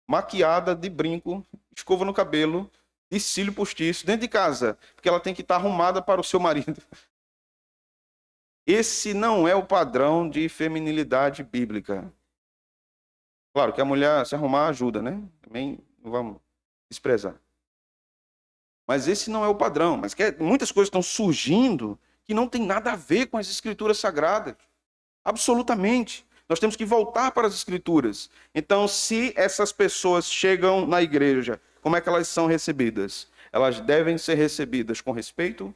Maquiada, de brinco, escova no cabelo, de cílio postiço, dentro de casa. Porque ela tem que estar arrumada para o seu marido. Esse não é o padrão de feminilidade bíblica. Claro que a mulher se arrumar ajuda, né? Também não vamos desprezar. Mas esse não é o padrão. Mas muitas coisas estão surgindo que não tem nada a ver com as Escrituras Sagradas. Absolutamente. Nós temos que voltar para as Escrituras. Então, se essas pessoas chegam na igreja, como é que elas são recebidas? Elas devem ser recebidas com respeito?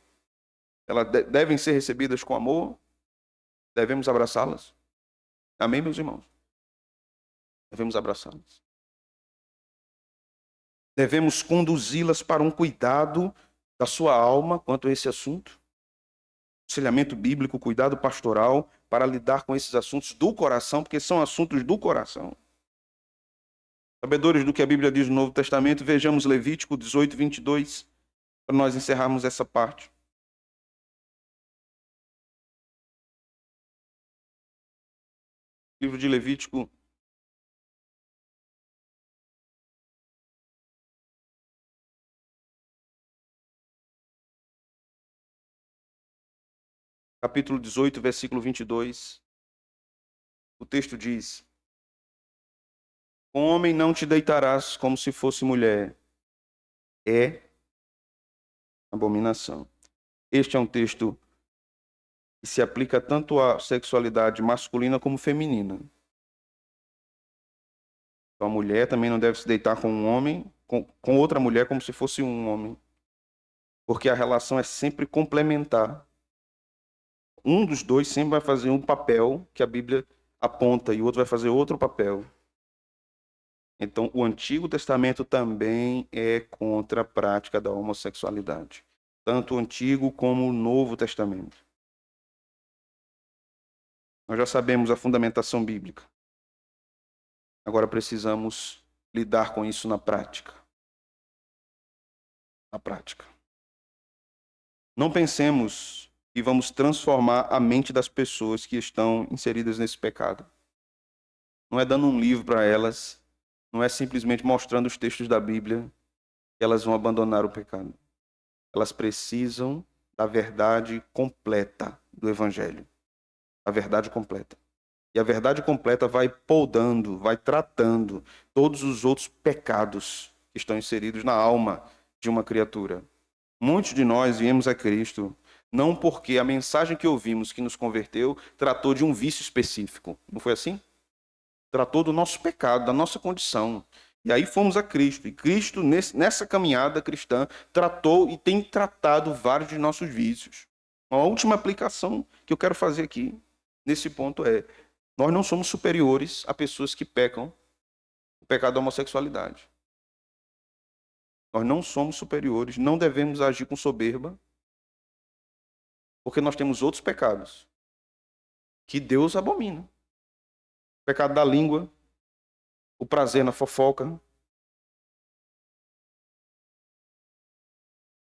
Elas devem ser recebidas com amor? Devemos abraçá-las? Amém, meus irmãos? Devemos abraçá-las. Devemos conduzi-las para um cuidado da sua alma quanto a esse assunto. Aconselhamento bíblico, cuidado pastoral para lidar com esses assuntos do coração, porque são assuntos do coração. Sabedores do que a Bíblia diz no Novo Testamento, vejamos Levítico 18, 22, para nós encerrarmos essa parte. Livro de Levítico, capítulo 18, versículo 22. O texto diz: com homem não te deitarás como se fosse mulher. É abominação. Este é um texto que se aplica tanto à sexualidade masculina como feminina. Então, a mulher também não deve se deitar com um homem, com outra mulher como se fosse um homem. Porque a relação é sempre complementar. Um dos dois sempre vai fazer um papel que a Bíblia aponta e o outro vai fazer outro papel. Então, o Antigo Testamento também é contra a prática da homossexualidade. Tanto o Antigo como o Novo Testamento. Nós já sabemos a fundamentação bíblica. Agora precisamos lidar com isso na prática. Na prática. Não pensemos que vamos transformar a mente das pessoas que estão inseridas nesse pecado. Não é dando um livro para elas, não é simplesmente mostrando os textos da Bíblia que elas vão abandonar o pecado. Elas precisam da verdade completa do Evangelho. A verdade completa. E a verdade completa vai podando, vai tratando todos os outros pecados que estão inseridos na alma de uma criatura. Muitos de nós viemos a Cristo não porque a mensagem que ouvimos que nos converteu tratou de um vício específico. Não foi assim? Tratou do nosso pecado, da nossa condição. E aí fomos a Cristo. E Cristo, nessa caminhada cristã, tratou e tem tratado vários de nossos vícios. A última aplicação que eu quero fazer aqui, nesse ponto, é: nós não somos superiores a pessoas que pecam o pecado da homossexualidade. Nós não somos superiores, não devemos agir com soberba, porque nós temos outros pecados que Deus abomina. O pecado da língua, o prazer na fofoca.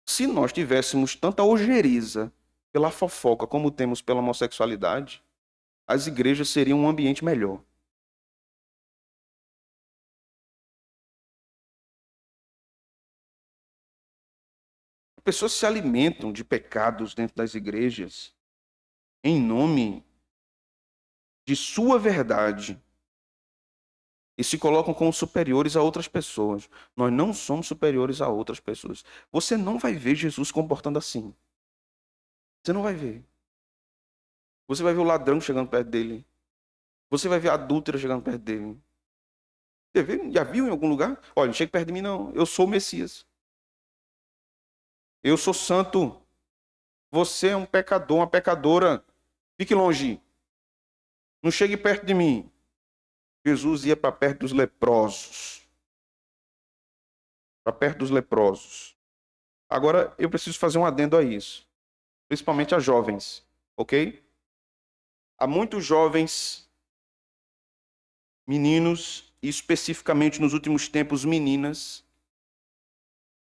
Se nós tivéssemos tanta ojeriza pela fofoca como temos pela homossexualidade, as igrejas seriam um ambiente melhor. Pessoas se alimentam de pecados dentro das igrejas em nome de sua verdade e se colocam como superiores a outras pessoas. Nós não somos superiores a outras pessoas. Você não vai ver Jesus comportando assim. Você não vai ver. Você vai ver o ladrão chegando perto dele. Você vai ver a adúltera chegando perto dele. Você vê? Já viu em algum lugar? Olha, não chega perto de mim não. Eu sou o Messias. Eu sou santo. Você é um pecador, uma pecadora. Fique longe. Não chegue perto de mim. Jesus ia para perto dos leprosos. Para perto dos leprosos. Agora, eu preciso fazer um adendo a isso. Principalmente a jovens. Ok? Há muitos jovens, meninos, e especificamente nos últimos tempos, meninas,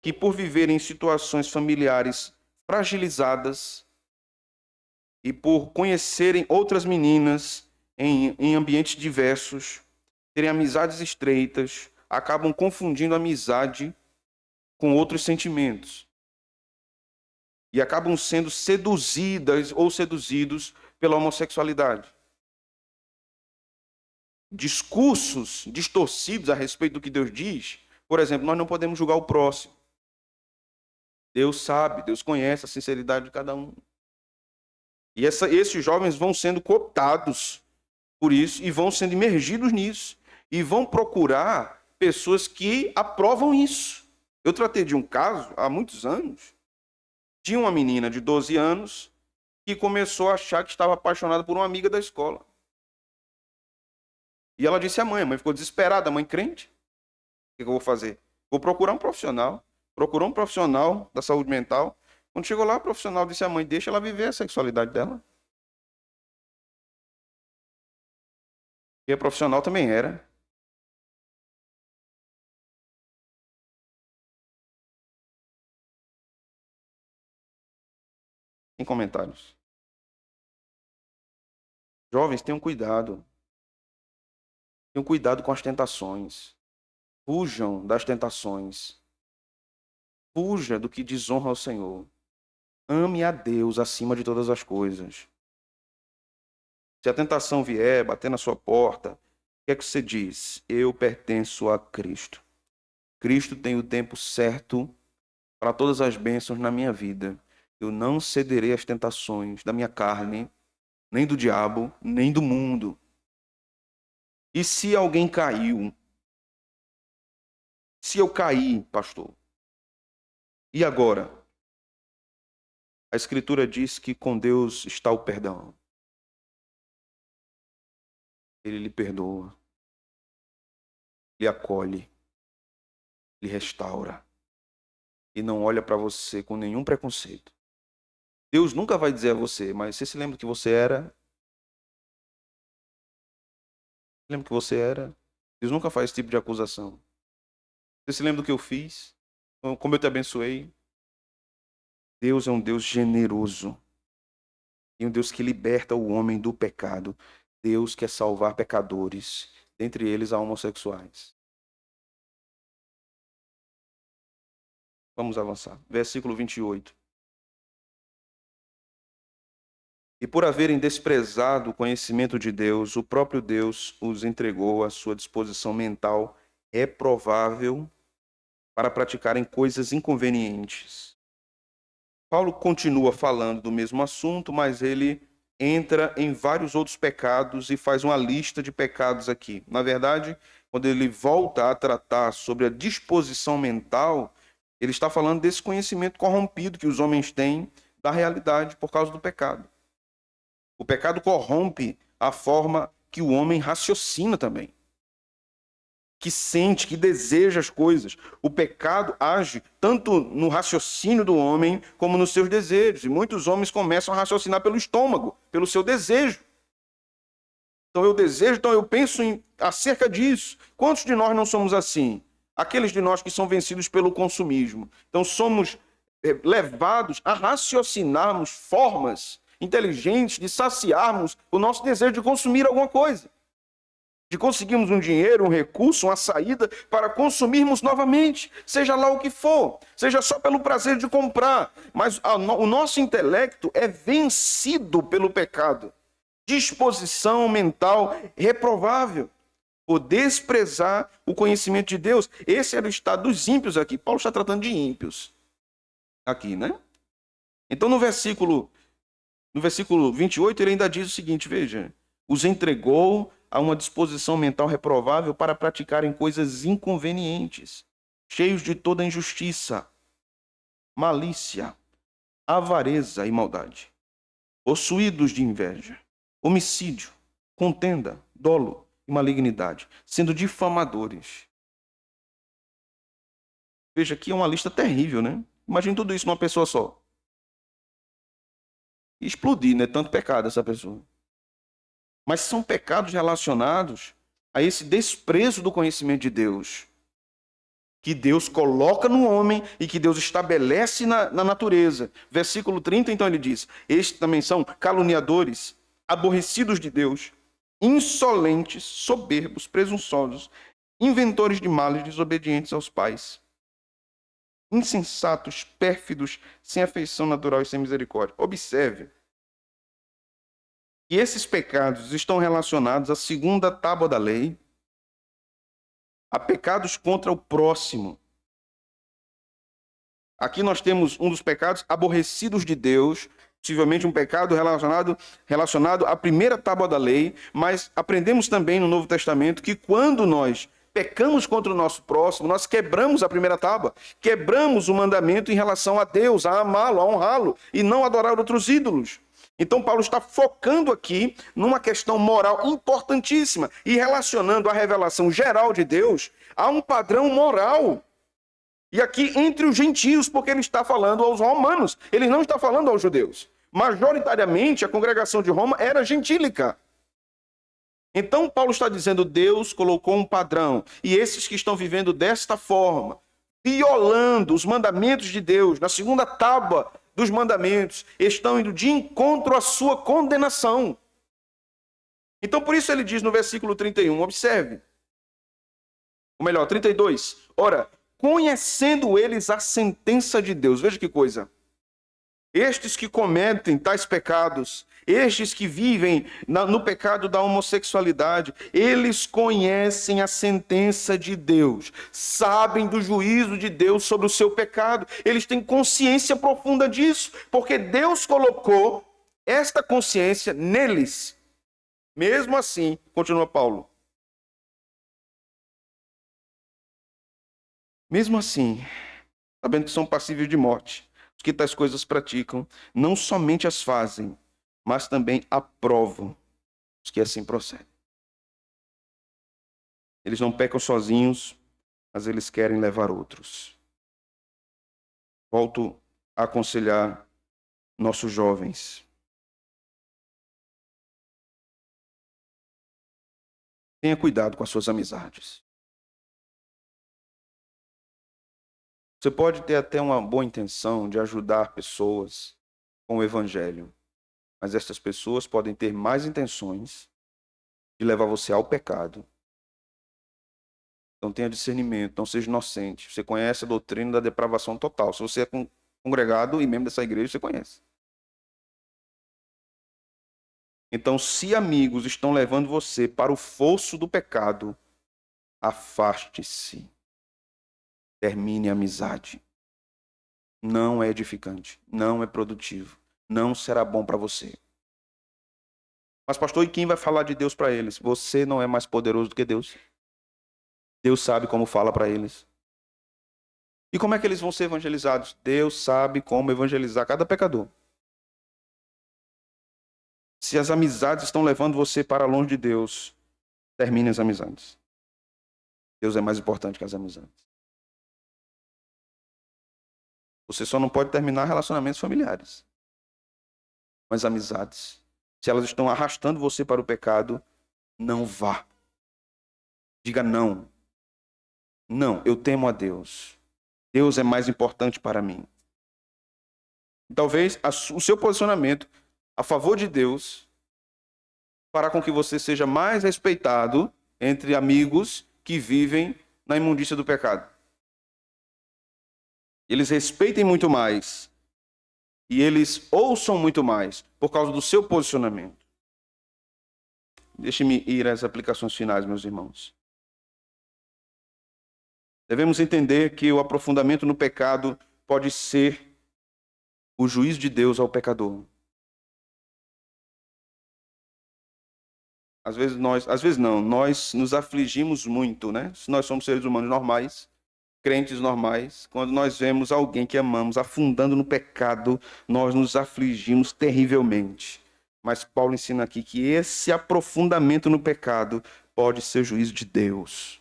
que por viverem em situações familiares fragilizadas e por conhecerem outras meninas em ambientes diversos, terem amizades estreitas, acabam confundindo amizade com outros sentimentos. E acabam sendo seduzidas ou seduzidos pela homossexualidade. Discursos distorcidos a respeito do que Deus diz. Por exemplo, nós não podemos julgar o próximo. Deus sabe, Deus conhece a sinceridade de cada um. E esses jovens vão sendo cooptados por isso e vão sendo imergidos nisso. E vão procurar pessoas que aprovam isso. Eu tratei de um caso há muitos anos, de uma menina de 12 anos que começou a achar que estava apaixonada por uma amiga da escola. E ela disse à mãe, a mãe ficou desesperada, a mãe crente. O que eu vou fazer? Vou procurar um profissional. Procurou um profissional da saúde mental. Quando chegou lá, o profissional disse à mãe, deixa ela viver a sexualidade dela. E a profissional também era. Em comentários. Jovens, tenham cuidado. Tenham cuidado com as tentações. Fujam das tentações. Fuja do que desonra ao Senhor. Ame a Deus acima de todas as coisas. Se a tentação vier, bater na sua porta, o que é que você diz? Eu pertenço a Cristo. Cristo tem o tempo certo para todas as bênçãos na minha vida. Eu não cederei às tentações da minha carne, nem do diabo, nem do mundo. E se alguém caiu? Se eu cair, pastor? E agora? A Escritura diz que com Deus está o perdão. Ele lhe perdoa, lhe acolhe, lhe restaura. E não olha para você com nenhum preconceito. Deus nunca vai dizer a você, mas você se lembra que você era? Lembra que você era? Deus nunca faz esse tipo de acusação. Você se lembra do que eu fiz? Como eu te abençoei? Deus é um Deus generoso. E um Deus que liberta o homem do pecado. Deus quer salvar pecadores, dentre eles há homossexuais. Vamos avançar. Versículo 28. E por haverem desprezado o conhecimento de Deus, o próprio Deus os entregou à sua disposição mental reprovável para praticarem coisas inconvenientes. Paulo continua falando do mesmo assunto, mas ele entra em vários outros pecados e faz uma lista de pecados aqui. Na verdade, quando ele volta a tratar sobre a disposição mental, ele está falando desse conhecimento corrompido que os homens têm da realidade por causa do pecado. O pecado corrompe a forma que o homem raciocina também, que sente, que deseja as coisas. O pecado age tanto no raciocínio do homem como nos seus desejos. E muitos homens começam a raciocinar pelo estômago, pelo seu desejo. Então eu desejo, então eu penso acerca disso. Quantos de nós não somos assim? Aqueles de nós que são vencidos pelo consumismo. Então somos levados a raciocinarmos formas inteligentes de saciarmos o nosso desejo de consumir alguma coisa. De conseguirmos um dinheiro, um recurso, uma saída para consumirmos novamente, seja lá o que for, seja só pelo prazer de comprar. Mas o nosso intelecto é vencido pelo pecado. Disposição mental reprovável, por desprezar o conhecimento de Deus. Esse era o estado dos ímpios aqui. Paulo está tratando de ímpios aqui, né? Então no versículo 28 ele ainda diz o seguinte, veja, os entregou a uma disposição mental reprovável para praticarem coisas inconvenientes, cheios de toda injustiça, malícia, avareza e maldade, possuídos de inveja, homicídio, contenda, dolo e malignidade, sendo difamadores. Veja, aqui é uma lista terrível, né? Imagine tudo isso numa pessoa só. Explodir, né? Tanto pecado essa pessoa. Mas são pecados relacionados a esse desprezo do conhecimento de Deus, que Deus coloca no homem e que Deus estabelece na natureza. Versículo 30, então ele diz, estes também são caluniadores, aborrecidos de Deus, insolentes, soberbos, presunçosos, inventores de males, desobedientes aos pais, insensatos, pérfidos, sem afeição natural e sem misericórdia. Observe que esses pecados estão relacionados à segunda tábua da lei, a pecados contra o próximo. Aqui nós temos um dos pecados aborrecidos de Deus, possivelmente um pecado relacionado à primeira tábua da lei, mas aprendemos também no Novo Testamento que quando nós pecamos contra o nosso próximo, nós quebramos a primeira tábua, quebramos o mandamento em relação a Deus, a amá-lo, a honrá-lo e não adorar outros ídolos. Então Paulo está focando aqui numa questão moral importantíssima e relacionando a revelação geral de Deus a um padrão moral. E aqui entre os gentios, porque ele está falando aos romanos, ele não está falando aos judeus. Majoritariamente a congregação de Roma era gentílica. Então Paulo está dizendo, Deus colocou um padrão, e esses que estão vivendo desta forma, violando os mandamentos de Deus, na segunda tábua dos mandamentos, estão indo de encontro à sua condenação. Então por isso ele diz no versículo 31, observe, ou melhor, 32, ora, conhecendo eles a sentença de Deus, veja que coisa, estes que cometem tais pecados, estes que vivem no pecado da homossexualidade, eles conhecem a sentença de Deus, sabem do juízo de Deus sobre o seu pecado, eles têm consciência profunda disso, porque Deus colocou esta consciência neles. Mesmo assim, continua Paulo, mesmo assim, sabendo que são passíveis de morte, os que tais coisas praticam, não somente as fazem, mas também aprovam os que assim procedem. Eles não pecam sozinhos, mas eles querem levar outros. Volto a aconselhar nossos jovens. Tenha cuidado com as suas amizades. Você pode ter até uma boa intenção de ajudar pessoas com o evangelho, mas estas pessoas podem ter mais intenções de levar você ao pecado. Então tenha discernimento, não seja inocente. Você conhece a doutrina da depravação total. Se você é congregado e membro dessa igreja, você conhece. Então, se amigos estão levando você para o fosso do pecado, afaste-se. Termine a amizade. Não é edificante, não é produtivo, não será bom para você. Mas, pastor, e quem vai falar de Deus para eles? Você não é mais poderoso do que Deus. Deus sabe como fala para eles. E como é que eles vão ser evangelizados? Deus sabe como evangelizar cada pecador. Se as amizades estão levando você para longe de Deus, termine as amizades. Deus é mais importante que as amizades. Você só não pode terminar relacionamentos familiares. Mas amizades, se elas estão arrastando você para o pecado, não vá. Diga não. Não, eu temo a Deus. Deus é mais importante para mim. Talvez o seu posicionamento a favor de Deus fará com que você seja mais respeitado entre amigos que vivem na imundícia do pecado. Eles respeitem muito mais e eles ouçam muito mais por causa do seu posicionamento. Deixe-me ir às aplicações finais, meus irmãos. Devemos entender que o aprofundamento no pecado pode ser o juízo de Deus ao pecador. Às vezes não, nós nos afligimos muito, né? Nós somos seres humanos normais, crentes normais. Quando nós vemos alguém que amamos afundando no pecado, nós nos afligimos terrivelmente. Mas Paulo ensina aqui que esse aprofundamento no pecado pode ser juízo de Deus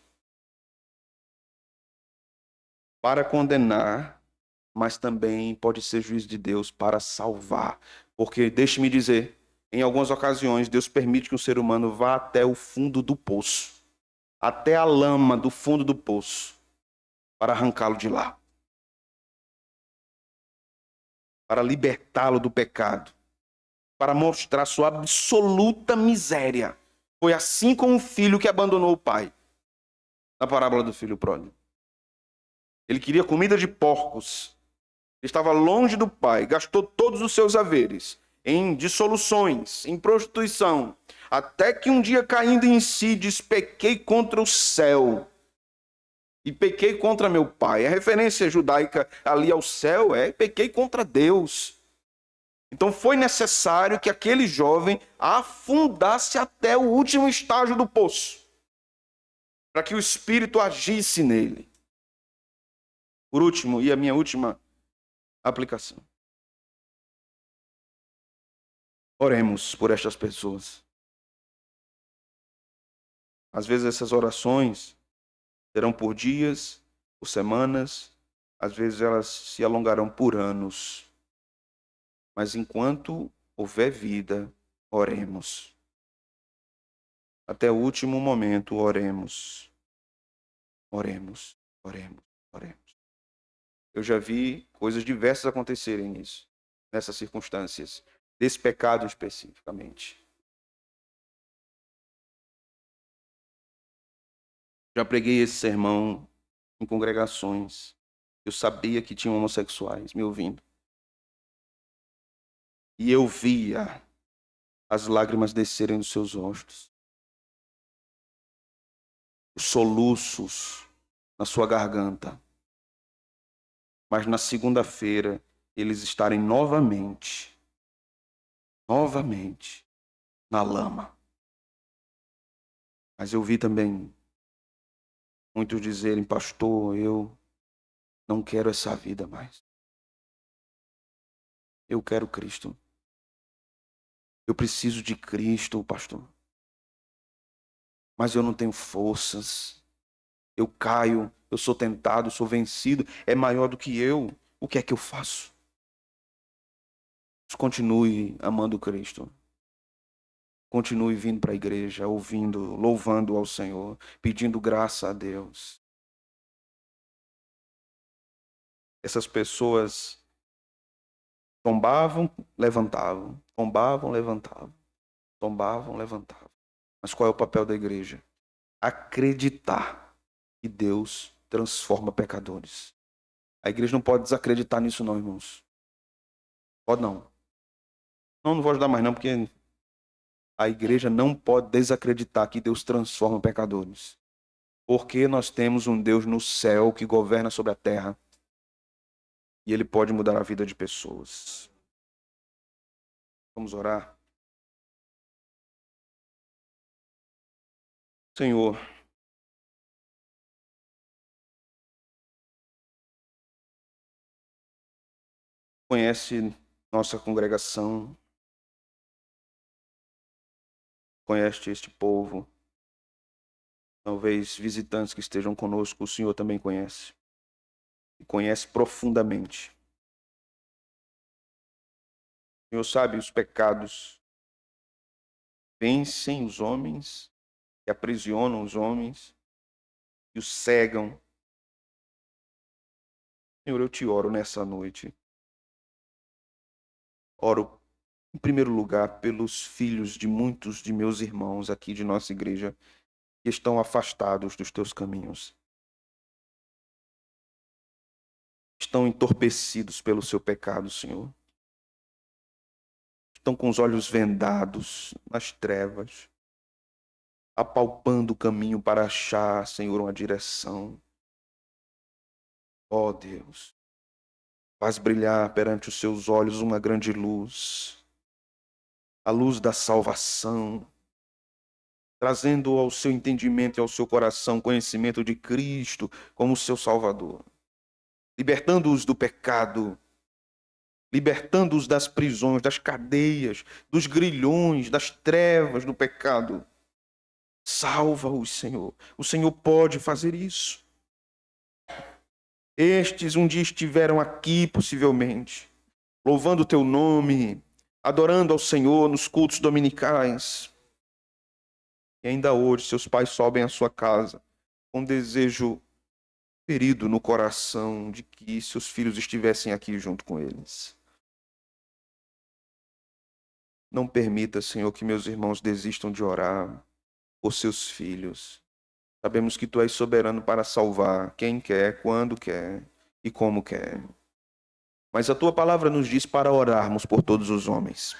para condenar, mas também pode ser juízo de Deus para salvar. Porque, deixe-me dizer, em algumas ocasiões, Deus permite que um ser humano vá até o fundo do poço, até a lama do fundo do poço, para arrancá-lo de lá, para libertá-lo do pecado, para mostrar sua absoluta miséria. Foi assim com o filho que abandonou o pai, na parábola do filho pródigo. Ele queria comida de porcos, estava longe do pai, gastou todos os seus haveres em dissoluções, em prostituição, até que um dia, caindo em si, diz: pequei contra o céu e pequei contra meu pai. A referência judaica ali ao céu é: pequei contra Deus. Então foi necessário que aquele jovem afundasse até o último estágio do poço, para que o Espírito agisse nele. Por último, e a minha última aplicação. Oremos por estas pessoas. Às vezes essas orações serão por dias, por semanas, às vezes elas se alongarão por anos. Mas enquanto houver vida, oremos. Até o último momento, oremos. Oremos, oremos, oremos. Eu já vi coisas diversas acontecerem nisso, nessas circunstâncias, desse pecado especificamente. Já preguei esse sermão em congregações. Eu sabia que tinham homossexuais me ouvindo. E eu via as lágrimas descerem dos seus rostos, os soluços na sua garganta. Mas na segunda-feira, eles estarem novamente na lama. Mas eu vi também muitos dizerem: pastor, eu não quero essa vida mais. Eu quero Cristo. Eu preciso de Cristo, pastor. Mas eu não tenho forças. Eu caio, eu sou tentado, eu sou vencido. É maior do que eu. O que é que eu faço? Continue amando Cristo. Continue vindo para a igreja, ouvindo, louvando ao Senhor, pedindo graça a Deus. Essas pessoas tombavam, levantavam, tombavam, levantavam, tombavam, levantavam. Mas qual é o papel da igreja? Acreditar que Deus transforma pecadores. A igreja não pode desacreditar nisso não, irmãos. Pode não. Não vou ajudar mais não, porque a igreja não pode desacreditar que Deus transforma pecadores. Porque nós temos um Deus no céu que governa sobre a terra. E Ele pode mudar a vida de pessoas. Vamos orar. Senhor, conhece nossa congregação, conhece este povo. Talvez visitantes que estejam conosco, o Senhor também conhece. E conhece profundamente. O Senhor sabe os pecados vencem os homens, que aprisionam os homens, e os cegam. Senhor, eu te oro nessa noite. Oro, em primeiro lugar, pelos filhos de muitos de meus irmãos aqui de nossa igreja, que estão afastados dos teus caminhos. Estão entorpecidos pelo seu pecado, Senhor. Estão com os olhos vendados nas trevas, apalpando o caminho para achar, Senhor, uma direção. Ó Deus, faz brilhar perante os seus olhos uma grande luz, a luz da salvação, trazendo ao seu entendimento e ao seu coração conhecimento de Cristo como seu Salvador, libertando-os do pecado, libertando-os das prisões, das cadeias, dos grilhões, das trevas do pecado. Salva-os, Senhor. O Senhor pode fazer isso. Estes um dia estiveram aqui, possivelmente, louvando o teu nome, adorando ao Senhor nos cultos dominicais. E ainda hoje seus pais sobem à sua casa com desejo ferido no coração de que seus filhos estivessem aqui junto com eles. Não permita, Senhor, que meus irmãos desistam de orar por seus filhos. Sabemos que tu és soberano para salvar quem quer, quando quer e como quer. Mas a tua palavra nos diz para orarmos por todos os homens,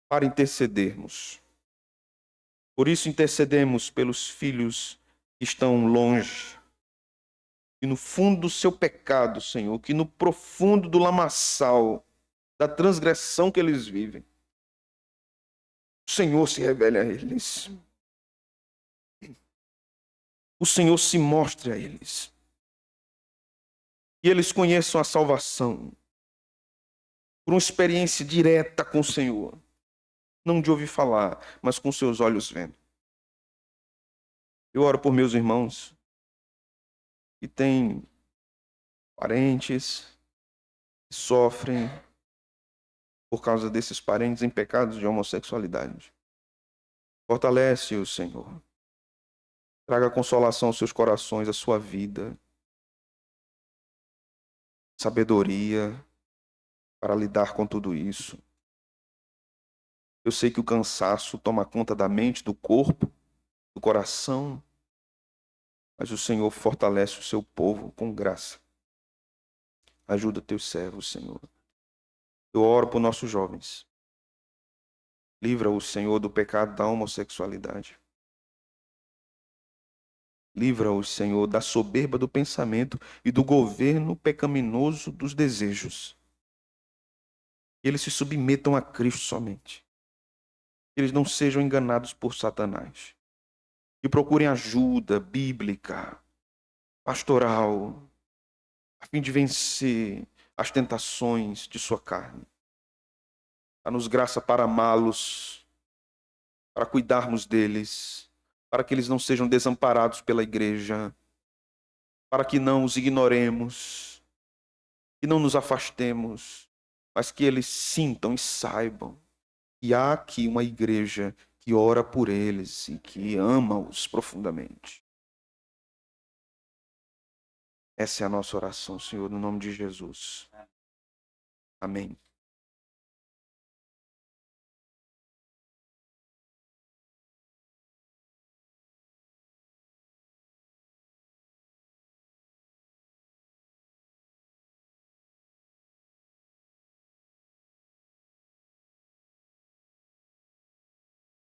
para intercedermos. Por isso intercedemos pelos filhos que estão longe, que no fundo do seu pecado, Senhor, que no profundo do lamaçal da transgressão que eles vivem, o Senhor se revele a eles. O Senhor se mostre a eles. E eles conheçam a salvação por uma experiência direta com o Senhor. Não de ouvir falar, mas com seus olhos vendo. Eu oro por meus irmãos que têm parentes que sofrem por causa desses parentes em pecados de homossexualidade. Fortalece-o, Senhor. Traga consolação aos seus corações, à sua vida. Sabedoria para lidar com tudo isso. Eu sei que o cansaço toma conta da mente, do corpo, do coração, mas o Senhor fortalece o seu povo com graça. Ajuda teus servos, Senhor. Eu oro por nossos jovens. Livra-os, Senhor, do pecado da homossexualidade. Livra-os, Senhor, da soberba do pensamento e do governo pecaminoso dos desejos. Que eles se submetam a Cristo somente. Que eles não sejam enganados por Satanás. Que procurem ajuda bíblica, pastoral, a fim de vencer as tentações de sua carne. Dá-nos graça para amá-los, para cuidarmos deles, para que eles não sejam desamparados pela igreja, para que não os ignoremos, que não nos afastemos, mas que eles sintam e saibam que há aqui uma igreja que ora por eles e que ama-os profundamente. Essa é a nossa oração, Senhor, no nome de Jesus. Amém.